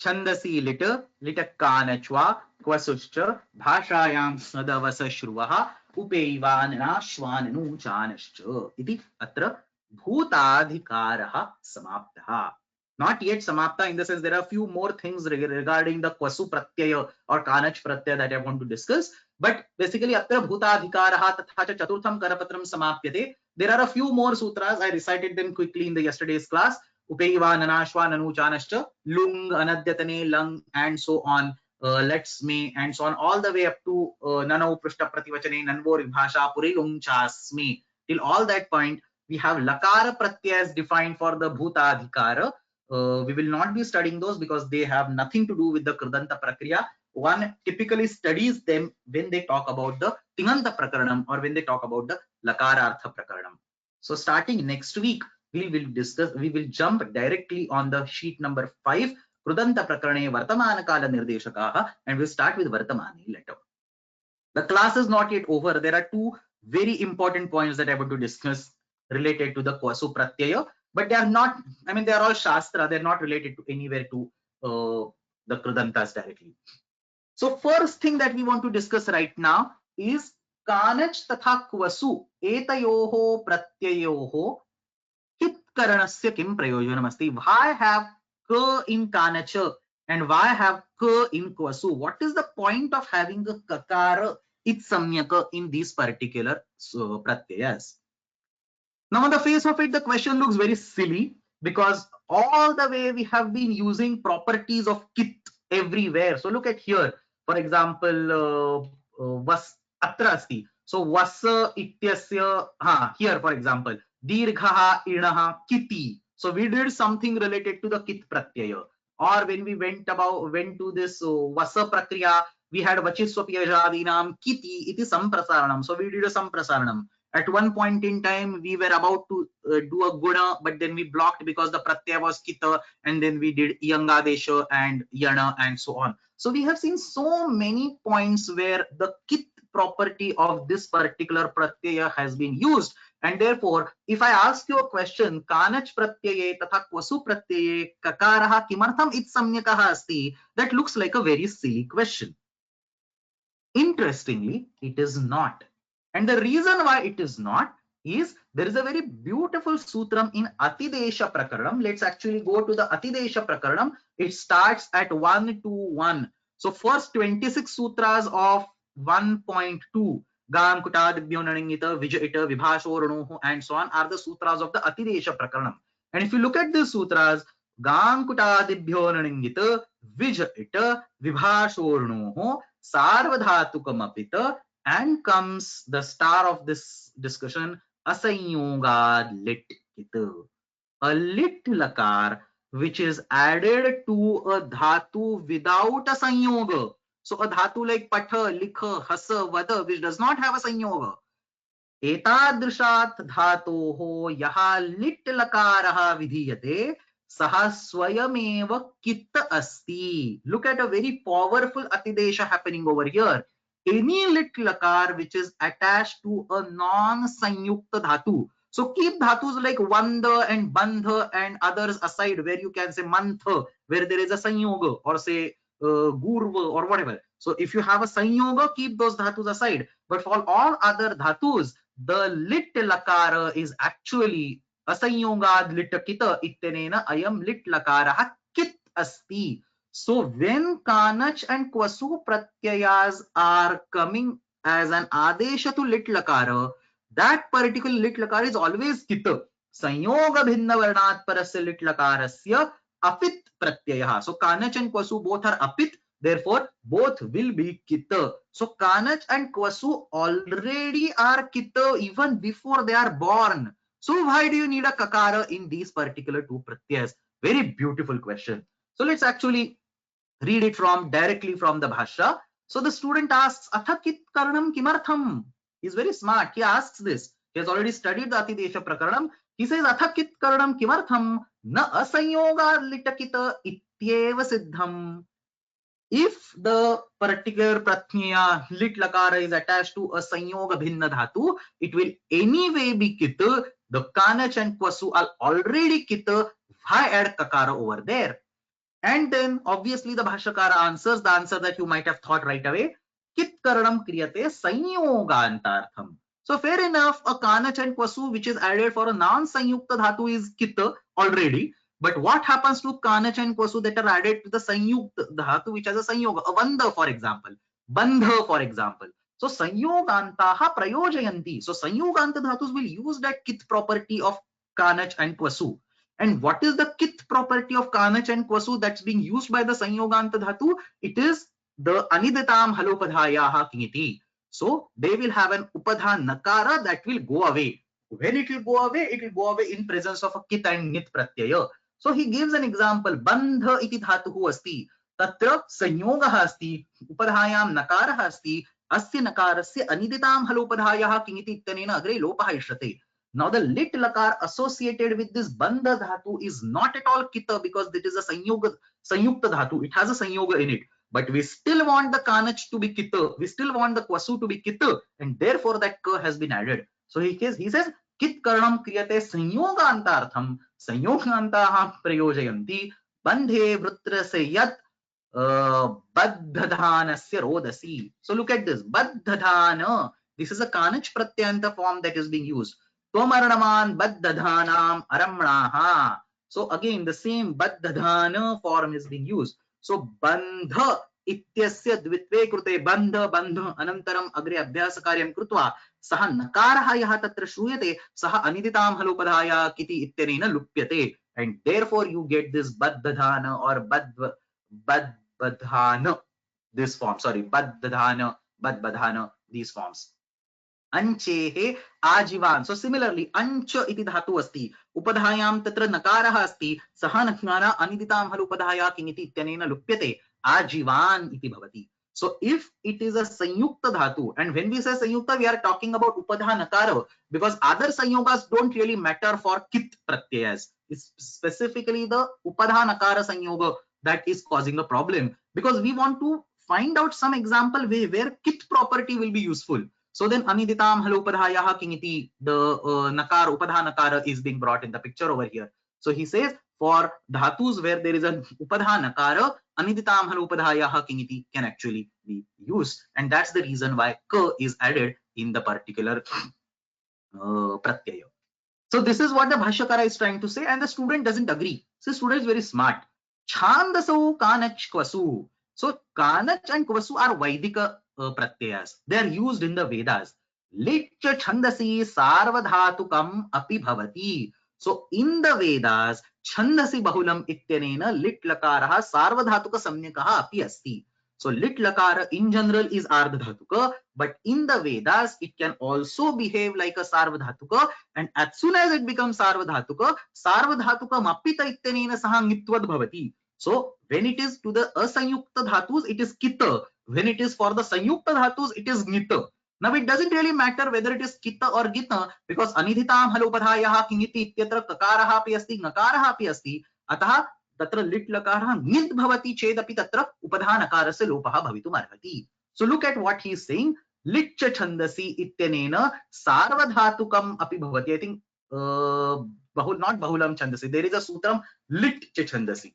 छंदसी लिट लिटकानच्वा क्वसुश्च भाषायां सदवसश्रुवः उपैवाननाश्वाननूचानश्च इति अत्र भूताधिकारः समाप्तः. Not yet samapta, in the sense there are a few more things regarding the kvasu pratyaya or kanach pratyaya that I want to discuss. But basically atra bhutadhikaraha tatha cha chaturtham karapatram samapyate. There are a few more sutras. I recited them quickly in the yesterday's class. Upeivananashvananúchanascha, lung, anadyatane, lung, and so on. Let's me, and so on, all the way up to nanau prishta prativachane, nanvor vibhasha puri lung chasmi. Till all that point, we have lakara pratyas defined for the bhutadhikara. We will not be studying those because they have nothing to do with the Kridanta Prakriya. One typically studies them when they talk about the Tinganta Prakaranam or when they talk about the Lakarartha Prakaranam. So starting next week, we will jump directly on the sheet number 5, Kridanta Prakarane Vartamana Kala Nirdeshakaha, and we'll start with Vartamani letter. The class is not yet over. There are 2 very important points that I want to discuss related to the Kvasu Pratyaya. But they are not, I mean, they are all Shastra. They're not related to anywhere to the Kridantas directly. So first thing that we want to discuss right now is Kanach tatha Kvasu etayoho pratyayoho hitkaranasya kim prayojanam asti. Why have K in Kanacha and why have K in Kvasu? What is the point of having a Kakara itsamyaka in these particular pratyayas? Now on the face of it, the question looks very silly because all the way we have been using properties of kit everywhere. So look at here, for example, vas atra asti. So vasa ityasya, here for example, dirghaha inaha kiti. So we did something related to the kit pratyaya. Or when we went to this vasa prakriya, we had vachiswapyajadinam kiti iti samprasaranam. So we did a samprasaranam. At one point in time, we were about to do a guna, but then we blocked because the pratyaya was kita, and then we did yangadesha and yana and so on. So we have seen so many points where the kit property of this particular pratyaya has been used. And therefore, if I ask you a question, kanach pratyaye tatha kvasu pratyaye kakaraha kimartham itsamyakaha asti, that looks like a very silly question. Interestingly, it is not. And the reason why it is not is there is a very beautiful sutram in Atidesha Prakaranam. Let's actually go to the Atidesha Prakaranam. It starts at 121. So first 26 sutras of 1.2, Gam, Kutadibhyo, Nanangita, Vijayita, Vibhashorunoho, and so on, are the sutras of the Atidesha Prakaranam. And if you look at these sutras, Gam, Kutadibhyo, Nanangita, Vijayita, Vibhashorunoho, Sarvadhatukamapita, and comes the star of this discussion, asanyogad lit kit. A lit lakar which is added to a dhatu without a sanyoga. So a dhatu like patha, likha, hasa, vada, which does not have a sanyoga. एतादृशात् धातोः यः लिट् लकारः विधीयते सः स्वयमेव कित् अस्ति. Look at a very powerful atidesha happening over here. Any lit lakar which is attached to a non-sanyukta dhatu. So keep dhatus like vanda and bandha and others aside, where you can say mantha, where there is a sanyoga, or say gurva or whatever. So if you have a sanyoga, keep those dhatus aside. But for all other dhatus, the lit lakara is actually asanyogad lit kita ittenena ayam lit lakara kit asti. So when kanach and kvasu pratyayas are coming as an adesha to lit lakara, that particular lit lakara is always kita. Sanyoga bhinna varnat parasya lit lakarasya apit pratyayah. So kanach and kvasu both are apit, therefore both will be kita. So kanach and kvasu already are kita even before they are born. So why do you need a kakara in these particular two pratyayas? Very beautiful question. So let's actually read it directly from the bhashya. So the student asks, atha kit karanam kimartham? He's very smart. He asks this. He has already studied the Atidesha Prakaranam. He says, atha kit karanam kimartham na asanyoga litakita ityeva siddham. If the particular pratyaya lit lakara is attached to a sanyoga bhinna dhatu, it will anyway be kita. The kanach and kvasu are already kita. Why add kakara over there? And then obviously the bhashyakara answers the answer that you might have thought right away. Kit karanam kriyate sanyogantartham. So fair enough, a kanach and kvasu which is added for a non-sanyukta dhatu is kita already. But what happens to kanach and kvasu that are added to the sanyukta dhatu which has a sanyoga? A vanda, for example. Bandha, for example. So sanyogantaha prayojayanti. So sanyoganta dhatus will use that kit property of kanach and kvasu. And what is the kit property of kanach and kvasu that's being used by the sanyoganta dhatu? It is the anidatam halopadhayaha kingiti. So they will have an upadha nakara that will go away. When it will go away, it will go away in presence of a kit and nit pratyaya. So he gives an example. Bandha iti dhatuhu asti. Tatra sanyogaha asti. Upadhayam nakaraha asti. Asya nakarasya aniditam halopadhayaha kingiti ittanena agre lopaha ishrate. Now the lit lakar associated with this bandha dhatu is not at all kita because it is a sanyukta dhatu. It has a sanyoga in it. But we still want the kanach to be kita. We still want the kvasu to be kita. And therefore that ka has been added. So he says, kit karanam kriyate sanyogantartham sanyogantaha prayojayanti bandhe vrutrase yat baddhadhanasya rodasi. So look at this. Baddhadhana. This is a kanach pratyanta form that is being used. Tomarnaman baddhadhanam aramnaha. So again, the same baddhadhana form is being used. So bandha ityasya dvitve krute bandha anantaram agre abhyasa karyam krutva saha nakaraha yaha tatra shruyate saha aniditam halopadhaya kiti ityanena lupyate. And therefore you get this baddhadhana or badbadhana, this form. Sorry, baddhadhana, badbadhana, these forms. Anchehe ajivan. So similarly, ancha iti dhatu asti. Upadhayam tatra nakaraha asti. Saha nakara aniditam halupadhaya kiniti ityanena lupyate. Ajivan iti bhavati. So if it is a sanyukta dhatu, and when we say sanyukta, we are talking about upadha nakara, because other sanyogas don't really matter for kit pratyayas. It's specifically the upadha nakara sanyoga that is causing a problem, because we want to find out some example way where kit property will be useful. So then aniditam halopadhayaha kingiti, the nakara, upadha nakara is being brought in the picture over here. So he says for dhatus where there is an upadha nakara, aniditam halopadhayaha kingiti can actually be used. And that's the reason why ka is added in the particular pratyaya. So this is what the Bhashyakara is trying to say, and the student doesn't agree. So the student is very smart. Chandaso kanach kvasu. So kanach and kvasu are Vaidika pratyayas. They are used in the Vedas. Lit chandasi sarvadhatukam api bhavati. So in the Vedas, chandasi bahulam ityanena lit lakaraha sarvadhatuka samyakaha api asti. So lit lakara in general is ardhatuka, but in the Vedas it can also behave like a sarvadhatuka, and as soon as it becomes sarvadhatuka mapita ityanena saha ngitvad bhavati. So when it is to the asanyukta dhatus, it is kita. When it is for the sanyukta dhatus, it is ngita. Now it doesn't really matter whether it is kita or gita, because anidhitam halopadhayaha kingiti ityatra kakaraha api asti ngakaraha api asti. Ataha तत्र लिट् लकारः ङित् भवति चेदपि तत्र उपधानकारस्य लोपः भवितुम् अर्हति. So look at what he is saying. लिट् च छन्दसि इत्यनेन सार्वधातुकम् अपि भवति. I think not bahulam छन्दसि. There is a sutram लिट् च छन्दसि.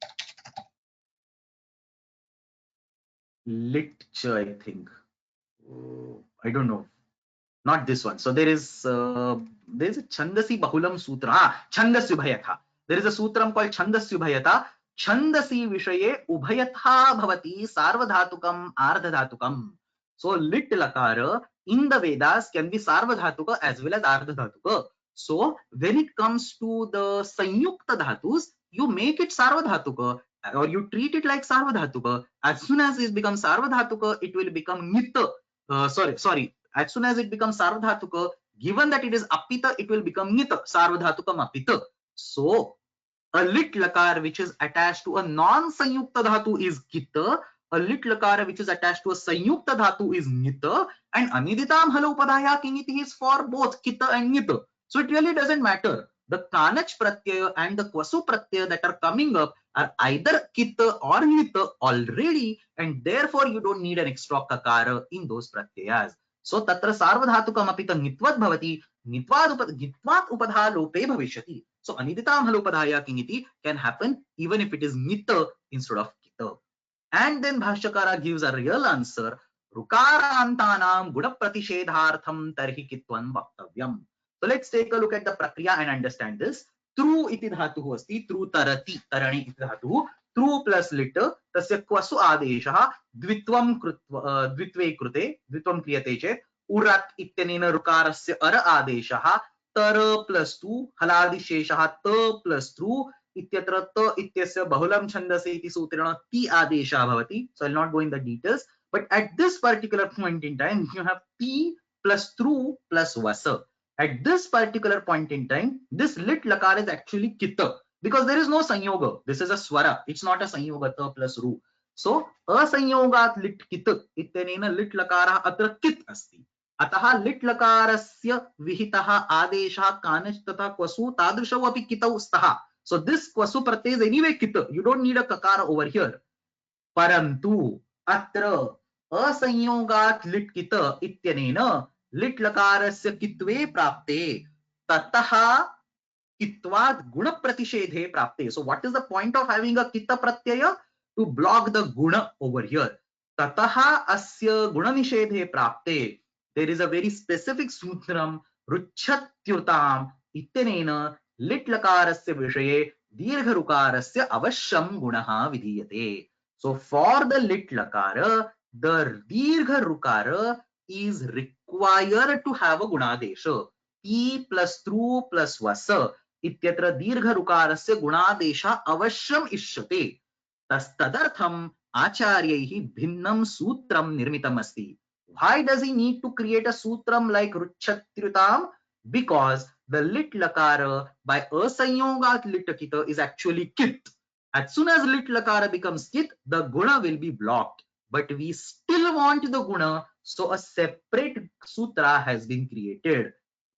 लिट् च, I think. I don't know. Not this one. So there is a छन्दसि bahulam sutra. छन्दस्युभयथा. There is a sutram called छन्दस्युभयथा. छन्दसि विषये उभयथा भवति सार्वधातुकम ardhadhatukam. So lit lakara in the Vedas can be sarvadhatuka as well as ardhadhatuka. So when it comes to the sanyukta dhatus, you make it sarvadhatuka or you treat it like sarvadhatuka. As soon as it becomes sarvadhatuka, it will become nita. Sorry. As soon as it becomes sarvadhatuka, given that it is apita, it will become nita. Sarvadhatukam apita. So a lit lakar which is attached to a non-sanyukta dhatu is kita, a lit lakar which is attached to a sanyukta dhatu is nita, and anidhitam halopadhaya kingiti is for both kita and nita. So it really doesn't matter. The kanach pratyaya and the kvasu pratyaya that are coming up are either kita or nita already, and therefore you don't need an extra kakara in those pratyayas. So tatra sarvadhatukam apita nitvad bhavati, nitvat upadha lope bhavishyati. So anidhitam halopadhaya kingiti can happen even if it is nita instead of kita. And then Bhashyakara gives a real answer. Rukarantanam gunapratishedartham tarhi kitvan vaktavyam. So let's take a look at the prakriya and understand this. Tru iti dhatuhu asti, tru tarati, tarani iti dhatuhu, tru plus lit, tasya kvasu adeshaha, dvitvam krute, dvitvam kriyate chet, urat ityanena rukarasya ara adeshaha, tar plus tu, haladi sheshaha ta plus tru, ityatra ta ityasya bahulam chandase iti sutrena ti adesha bhavati. So I'll not go in the details, but at this particular point in time, you have ti plus tru plus vasa. At this particular point in time, this lit lakar is actually kita, because there is no sanyoga. This is a swara. It's not a sanyoga ta plus ru. So asanyogat lit kita ityanena lit lakara atra kit asti. Ataha lit lakarasya vihitaha adesha kanach tatha kvasu tadrishau api kitau staha. So this kvasu pratyay is anyway kita. You don't need a kakara over here. Parantu atra asanyogat lit kita ityanena lit lakarasya kitve prapte tataha kitvad guna pratishedhe prapte. So what is the point of having a kita pratyaya? To block the guna over here. Tataha asya guna nishedhe prapte. There is a very specific sutram ruchhatyutam ityanena lit lakarasya vishaye dirgha rukarasya avashyam gunaha vidhiyate. So for the lit lakara, the dirgha rukara is required to have a gunadesha. P plus tru plus vasa ityatra dirgha rukarasya gunadesha avashyam ishyate. Tadartham acharyaihi bhinnam sutram nirmitam asti. Why does he need to create a sutram like ruchhatyutam? Because the lit lakara by asanyogat lit kita is actually kit. As soon as lit lakara becomes kit, the guna will be blocked. But we still want the guna, so a separate sutra has been created.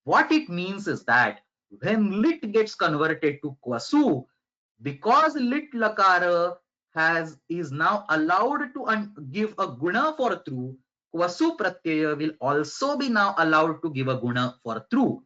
What it means is that when lit gets converted to kvasu, because lit lakara is now allowed to give a guna for true, kvasu pratyaya will also be now allowed to give a guna for true.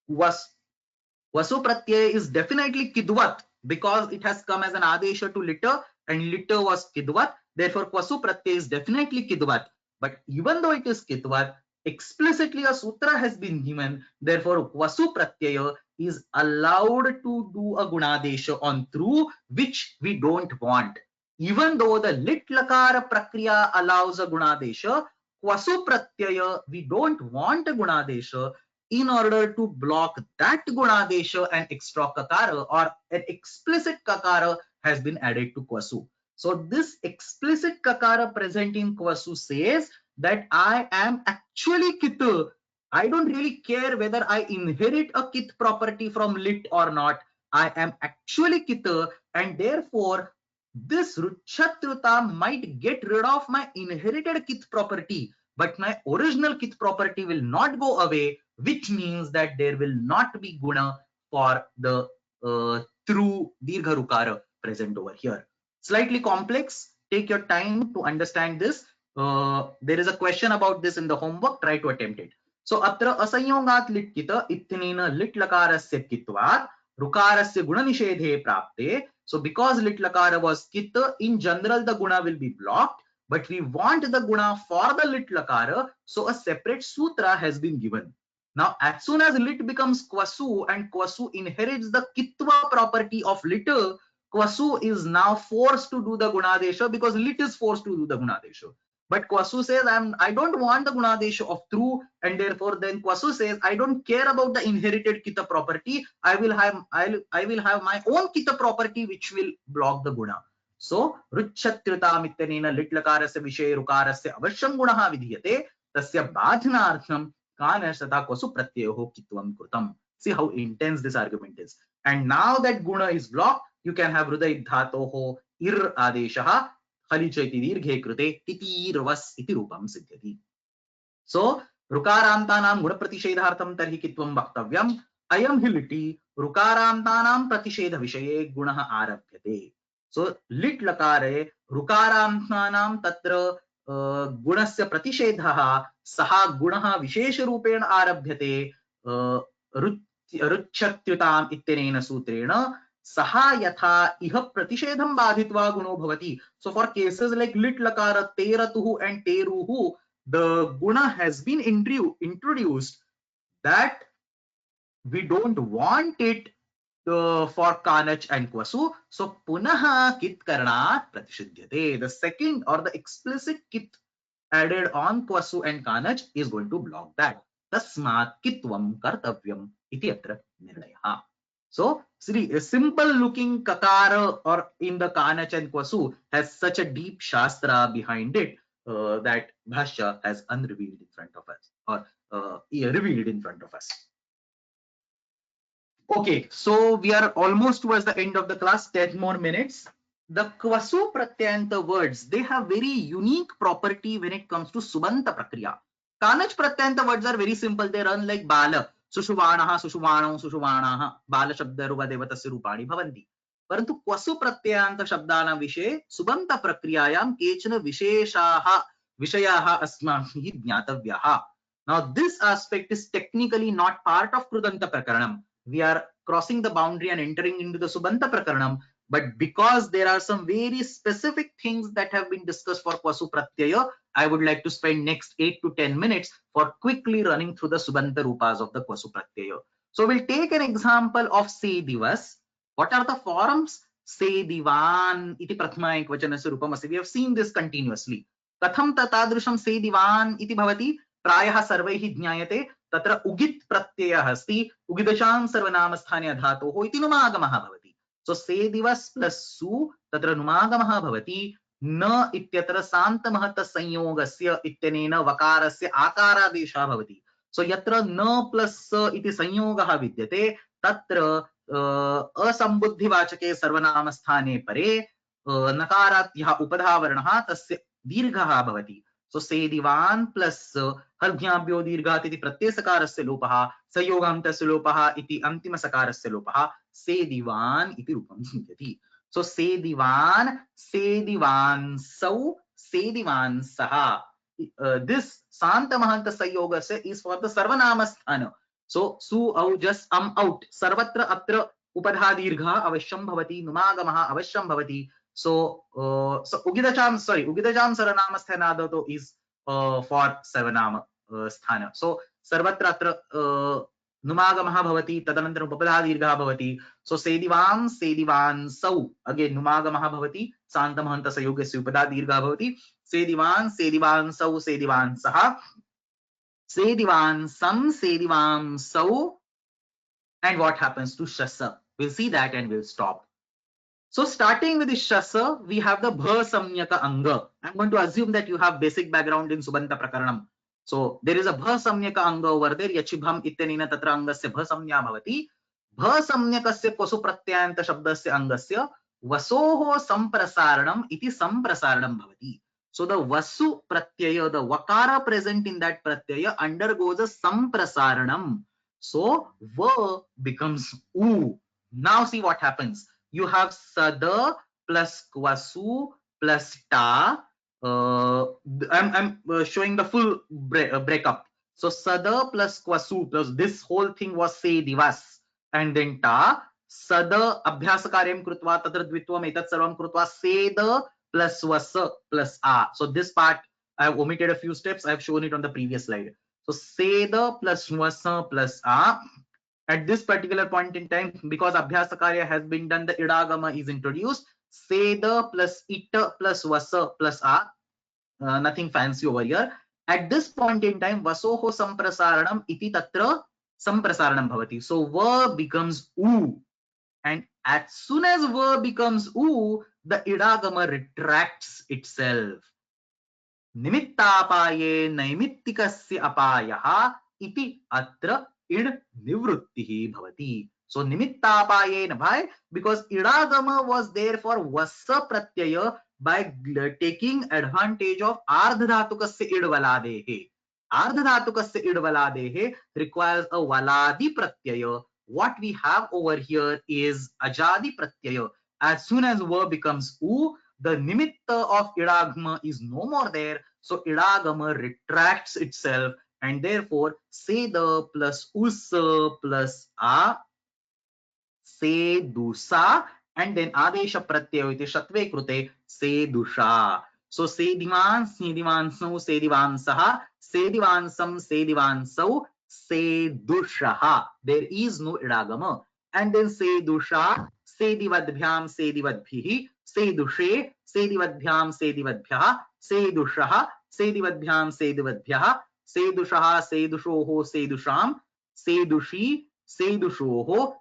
Kvasu pratyaya is definitely kidvat because it has come as an adesha to lita, and lita was kidvat. Therefore, kvasu pratyaya is definitely kidvat. But even though it is kidvat, explicitly a sutra has been given, therefore kvasu pratyaya is allowed to do a gunadesha on through, which we don't want. Even though the lit lakara prakriya allows a gunadesha, kvasu pratyaya we don't want a gunadesha. In order to block that gunadesha, an extra kakara or an explicit kakara has been added to kvasu. So this explicit kakara present in kvasu says that I am actually kit. I don't really care whether I inherit a kit property from lit or not. I am actually kit, and therefore this ruchatruta might get rid of my inherited kit property, but my original kit property will not go away, which means that there will not be guna for the through dirgha rukara present over here. Slightly complex. Take your time to understand this. There is a question about this in the homework. Try to attempt it. So अत्र असंयोगात् लिट् कित इत्यनेन लिट् लकारस्य कित्वात् रुकारस्य गुणनिषेधे प्राप्ते. So because lit lakara was kit, in general the guna will be blocked, but we want the guna for the lit lakara, so a separate sutra has been given. Now as soon as lit becomes kvasu and kvasu inherits the kitva property of lit, kvasu is now forced to do the gunadesha because lit is forced to do the gunadesha. But kvasu says I don't want the gunadesha of through, and therefore then kvasu says I don't care about the inherited kita property. I will have my own kita property which will block the guna. So ruchatryutam ityanena lit lakarasya vishaye rukarasya avashyam gunaha vidhiyate tasya badhanartham kanach tata kvasu pratyayoho kitvam krutam. See how intense this argument is. And now that guna is blocked, you can have hruday dhatoho ir adeshaha खलिचैति दीर्घे कृते तितीर्वस् इति रूपं सिद्ध्यति. So ऋकारान्तानां गुणप्रतिषेधार्थं तर्हि कित्वं वक्तव्यम्. अयं हि लिटि ऋकारान्तानां प्रतिषेध विषये गुणः आरभ्यते. So लिट् लकारे ऋकारान्तानां तत्र गुणस्य प्रतिषेधः सः गुणः विशेषरूपेण आरभ्यते रुच्छत्युताम् इत्यनेन सूत्रेण saha yatha iha pratisheddham badhitva guno bhavati. So for cases like lit lakara teratuhu and teruhu, the guna has been introduced that we don't want it for kanach and kvasu. So punaha kit karanat pratishidyate. The second or the explicit kit added on kvasu and kanach is going to block that. Tasmat kitvam kartavyam iti atra nirnayah. So, see, a simple looking kakara or in the kanach and kvasu has such a deep shastra behind it that Bhashya has unrevealed in front of us, or revealed in front of us. Okay, so we are almost towards the end of the class, 10 more minutes. The kvasu pratyanta words, they have very unique property when it comes to subanta prakriya. Kanach pratyanta words are very simple, they run like bala. सुषुवाणः सुषुवाणौ सुषुवाणाः बालशब्दरूपदेवतस्य रूपाणि भवन्ति. परन्तु क्वसु प्रत्ययान्त शब्दानां विषये सुबन्त प्रक्रियायां केचन विषयाः अस्माभिः ज्ञातव्याः. Now this aspect is technically not part of krudanta prakaranam. We are crossing the boundary and entering into the subanta prakaranam, but because there are some very specific things that have been discussed for kvasu pratyaya, I would like to spend next 8 to 10 minutes for quickly running through the subanta rupas of the kvasu pratyaya. So we'll take an example of se divas. What are the forms? Se divan iti prathama ekvachanasya rupam asti. We have seen this continuously. Katham tatadrusham se divan iti bhavati प्रायः सर्वैः ज्ञायते. तत्र उगित् प्रत्ययः अस्ति. उगिदशां सर्वनामस्थाने धातोः इति नुमागमः भवति. So से दिवस प्लस सु तत्र नुमागमः भवति. न इत्यत्र सान्तमहत संयोगस्य इत्यनेन वकारस्य आकारादेशः भवति. So यत्र न प्लस स इति संयोगः विद्यते तत्र असंबुद्धिवाचके सर्वनामस्थाने परे नकारात् यः उपधावर्णः तस्य दीर्घः भवति. So से दिवान प्लस हल्भ्याभ्यो दीर्घात् इति प्रत्ययसकारस्य लोपः संयोगान्तस्य लोपः इति अन्तिमसकारस्य लोपः से दिवान इति रूपं सिद्ध्यति. So से दिवान सौ से दिवान सः. This सांतमहन्त संयोगस्य is for the सर्वनामस्थान. So सु औ जस् अम् औट् सर्वत्र अत्र उपधा दीर्घः अवश्यं भवति. नुमागमः अवश्यं भवति. So ugidacham sarvanamasthanadato is for sarvanama स्थान. So सर्वत्र अत्र नुमागमः भवति, तदनन्तरम् उपपदः दीर्घः भवति. So सेदिवांसौ अगेन नुमागमः भवति, सान्तमहन्तसयोगस्य उपपदः दीर्घः भवति. सेदिवांसौ सेदिवांसः, सेदिवांसं सेदिवांसौ. And what happens to shasa? We'll see that and we'll stop. So starting with the shasa, we have the bha samyaka anga. I'm going to assume that you have basic background in subanta prakaranam. So there is a bha samyaka anga over there. Yachibham ityanena tatra angasya bha samya bhavati. Bha samyakasya kvasu pratyayanta shabdasya angasya vasoho samprasaranam iti samprasaranam bhavati. So the vasu pratyaya, the vakara present in that pratyaya undergoes a samprasaranam. So va becomes u. Now see what happens. You have sada plus kvasu plus ta. I'm showing the full breakup. So sada plus kvasu plus this whole thing was se divas, and then ta sada abhyasa karyam krutva tatra dvitvam etat sarvam krutva seda plus vasa plus a. So this part I have omitted a few steps. I have shown it on the previous slide. So seda plus vasa plus a. At this particular point in time, because abhyasa karya has been done, the idagama is introduced. Seda plus ita plus vasa plus a. Nothing fancy over here. At this point in time, vasoho samprasaranam iti tatra samprasaranam bhavati. So va becomes u, and as soon as va becomes u, the idagama retracts itself. Nimittapaye naimittikasya apayaha iti atra id nivrittihi bhavati. So nimittapaye, why? Because idagama was there for vasa pratyaya by taking advantage of ardhadhatukasya id valadehe. Ardhadhatukasya id valadehe requires a valadi pratyaya. What we have over here is ajadi pratyaya. As soon as va becomes u, the nimitta of idagama is no more there. So idagama retracts itself, and therefore seda plus usa plus a, sedusa, and then adesha pratyaya iti shatve krute sedusha. So sedivans, sedivansau, sedivansaha, sedivansam, sedivansau, sedushaha. There is no idagama. And then sedusha, sedivadbhyam, sedivadbhihi, sedushe, sedivadbhyam, sedivadbhyaha, sedushaha, sedivadbhyam, sedivadbhyaha, sedushaha, sedushoho, sedusham, sedushi, sedushoho,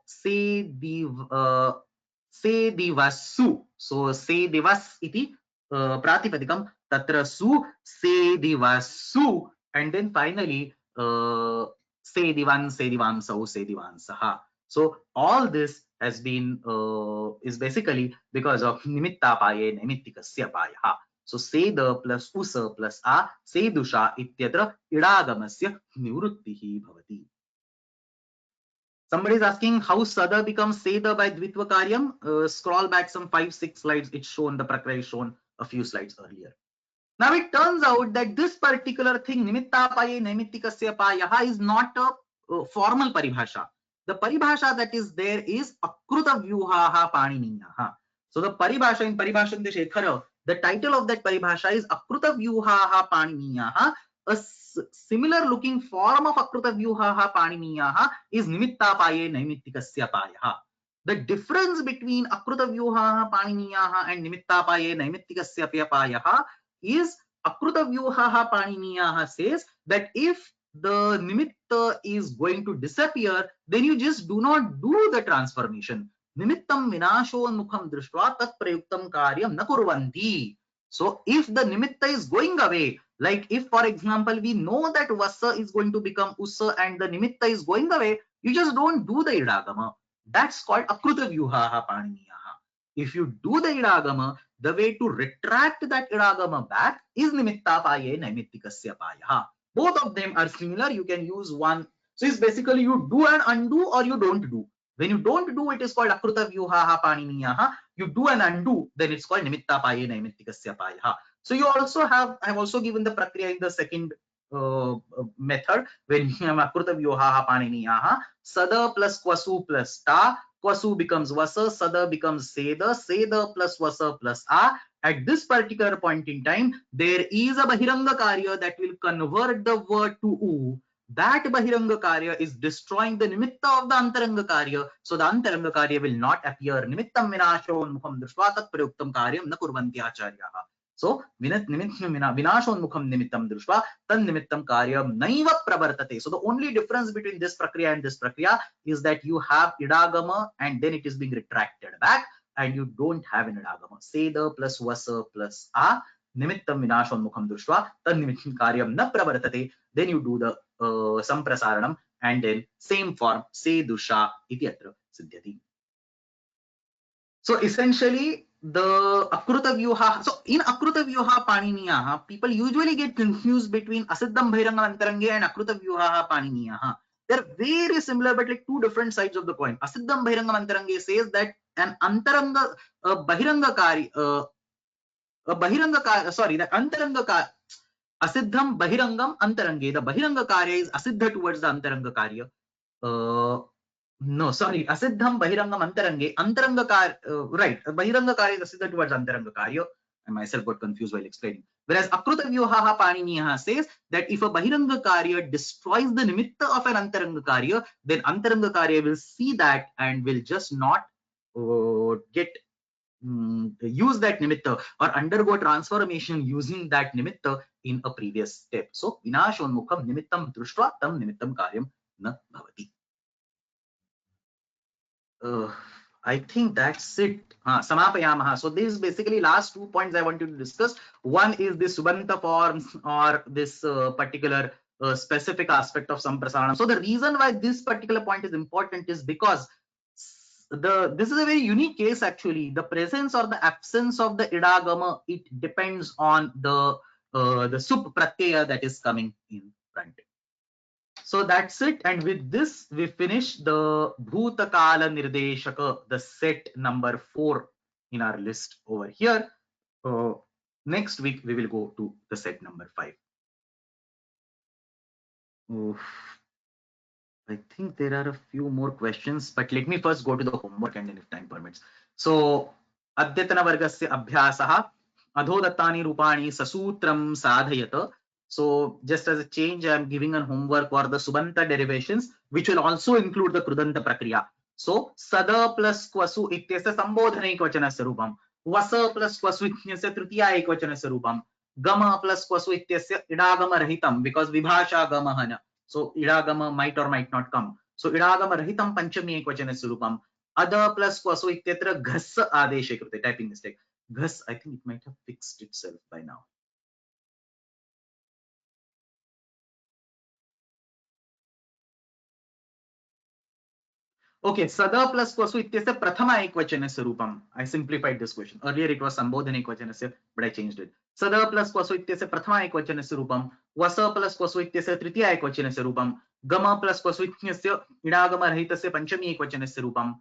sedivasu. So sedivas iti pratipadikam tatra su, sedivasu, and then finally sedivan, sedivamsau, sedivansaha. So all this has been is basically because of nimittapaye naimittikasya payaha. So seda plus usa plus a, sedusha ityatra idagamasya nivrittihi bhavati. Somebody is asking how sada becomes seda by dvitva karyam. Scroll back some 5-6 slides. It's shown, the prakrya is shown a few slides earlier. Now it turns out that this particular thing, nimittapaye naimittikasya payaha, is not a formal paribhasha. The paribhasha that is there is akruta vyuhaha paniniyaha. So the paribhasha in Paribhashan Shekhara, the title of that paribhasha is akruta vyuhaha paniniyaha. A similar looking form of akruta vyuhaha paniniyaha is nimittapaye naimittikasya payaha. The difference between akruta vyuhaha paniniyaha and nimittapaye naimittikasya payaha is akruta vyuhaha paniniyaha says that if the nimitta is going to disappear, then you just do not do the transformation. Nimittam vinashonmukham drishtva tat prayuktam karyam na kurvanti. So if the nimitta is going away, like if for example we know that vasa is going to become usa and the nimitta is going away, you just don't do the idagama. That's called akruta vyuhaha paniniyaha. If you do the idagama, the way to retract that idagama back is nimittapaye naimittikasya payaha. Both of them are similar. You can use one. So it's basically you do and undo, or you don't do. When you don't do, it is called akruta vyuhaha paniniyaha. You do and undo, then it's called nimittapaye naimittikasya payaha. So you also have, I have also given the prakriya in the second method when you have akruta vyuhaha paniniyaha. Sada plus kvasu plus ta kvasu becomes vasa, sada becomes seda plus vasa plus a. At this particular point in time, there is a bahiranga karya that will convert the word to u. That bahiranga karya is destroying the nimitta of the antaranga karya. So the antaranga karya will not appear. Nimittam vinashonmukham drishva tat prayuktam karyam na kurvanti acharyaha. So vinashonmukham nimittam drishva tan nimittam karyam naiva pravartate. So the only difference between this prakriya and this prakriya is that you have idagama and then it is being retracted back, and you don't have an idagama. Seda plus vasa plus a, nimittam vinashonmukham drishva tan nimittam karyam na pravartate. Then you do the samprasaranam and then same form se dusha iti atra siddhyati. So essentially the akruta vyuha, so in akruta vyuha paniniyaha, people usually get confused between asiddham bahirangam antarange and akruta vyuha paniniyaha. They're very similar but like two different sides of the coin. Asiddham bahirangam antarange says that an antaranga bahiranga kari the antaranga kari, asiddham bahirangam antarange, the bahiranga karya is asiddha towards the antaranga karya. No, sorry, asiddham bahirangam antarange, antaranga karya, right, bahiranga karya is asiddha towards antaranga karya. I myself got confused while explaining. Whereas akruta vyuha paniniyaha says that if a bahiranga karya destroys the nimitta of an antaranga karya, then antaranga karya will see that and will just not use that nimitta or undergo transformation using that nimitta in a previous step. So vinashonmukham nimittam drushva tam nimittam karyam na bhavati. I think that's it. Samapayamaha. So this is basically last 2 points I wanted to discuss. One is this subanta forms or this particular specific aspect of samprasaranam. So the reason why this particular point is important is because this is a very unique case actually. The presence or the absence of the idagama, it depends on the sup pratyaya that is coming in front. So that's it, and with this we finish the bhutakala nirdeshaka, the set number 4 in our list over here. Next week we will go to the set number 5. I think there are a few more questions, but let me first go to the homework and then if time permits. So, adyatana vargasya abhyasaha adhodattani rupani sasutram sadhayata. So, just as a change, I am giving a homework for the subanta derivations, which will also include the krudanta prakriya. So, sada plus kvasu ityasya sambodhana ekvachanasya rupam, vasa plus kvasu ityasya tritiya ekvachanasya rupam, gama plus kvasu ityasya idagama rahitam, because vibhasha gamahana. So idagama might or might not come. So idagama rahitam panchami ekvachanasya rupam. Ada plus kvasu ityatra ghas adeshe krute. Typing mistake. Ghas, I think it might have fixed itself by now. Okay, sada plus kvasu ityasya prathama ekvachanasya rupam. I simplified this question. Earlier it was sambodhana ekvachanasya, but I changed it. Sada plus kvasu ityasya prathama ekvachanasya rupam. Vasa plus kvasu ityasya tritiya ekvachanasya rupam. Gama plus kvasu ityasya idagama rahitasya panchami ekvachanasya rupam.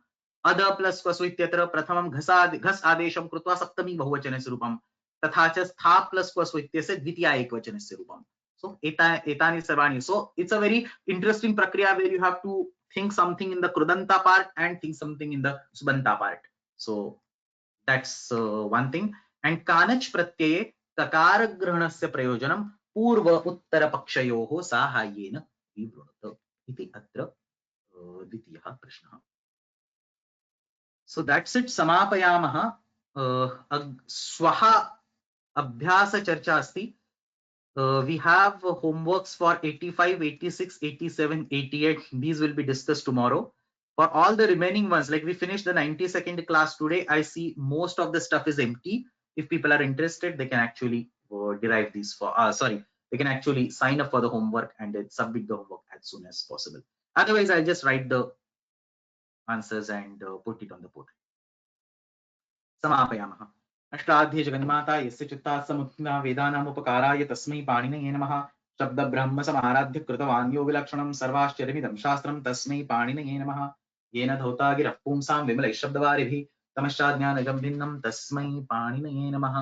Ada plus kvasu ityatra prathamam ghas adesham krutva saptami bahuvachanasya rupam. Tatha cha stha plus kvasu ityasya dvitiya ekvachanasya rupam. So etani sarvani. So it's a very interesting prakriya where you have to think something in the krudanta part and think something in the subanta part. So that's one thing. And kanach pratyaye kakara grahanasya prayojanam purva uttara pakshayoho sahayena vibhrunata iti atra dvitiyaha prashnaha. So that's it. Samapayamaha. Swaha abhyasa charcha asti. We have homeworks for 85, 86, 87, 88. These will be discussed tomorrow. For all the remaining ones, like we finished the 92nd class today, I see most of the stuff is empty. If people are interested, they can actually derive these for, they can actually sign up for the homework and then submit the homework as soon as possible. Otherwise, I'll just write the answers and put it on the portal. Samapayamaha. Ashtadhyayi जगन्माता यस्य चित्तात् समुत्थिता वेदानामुपकाराय तस्मै पाणिनये नमः. शब्द ब्रह्म समाराध्य कृतवान् यो विलक्षणं सर्वाश्चर्यमिदं शास्त्रं तस्मै पाणिनये नमः. येन धौता गिरः पुंसां विमलैः शब्दवारिभिः तमश्चाज्ञानजं भिन्नं तस्मै पाणिनये नमः.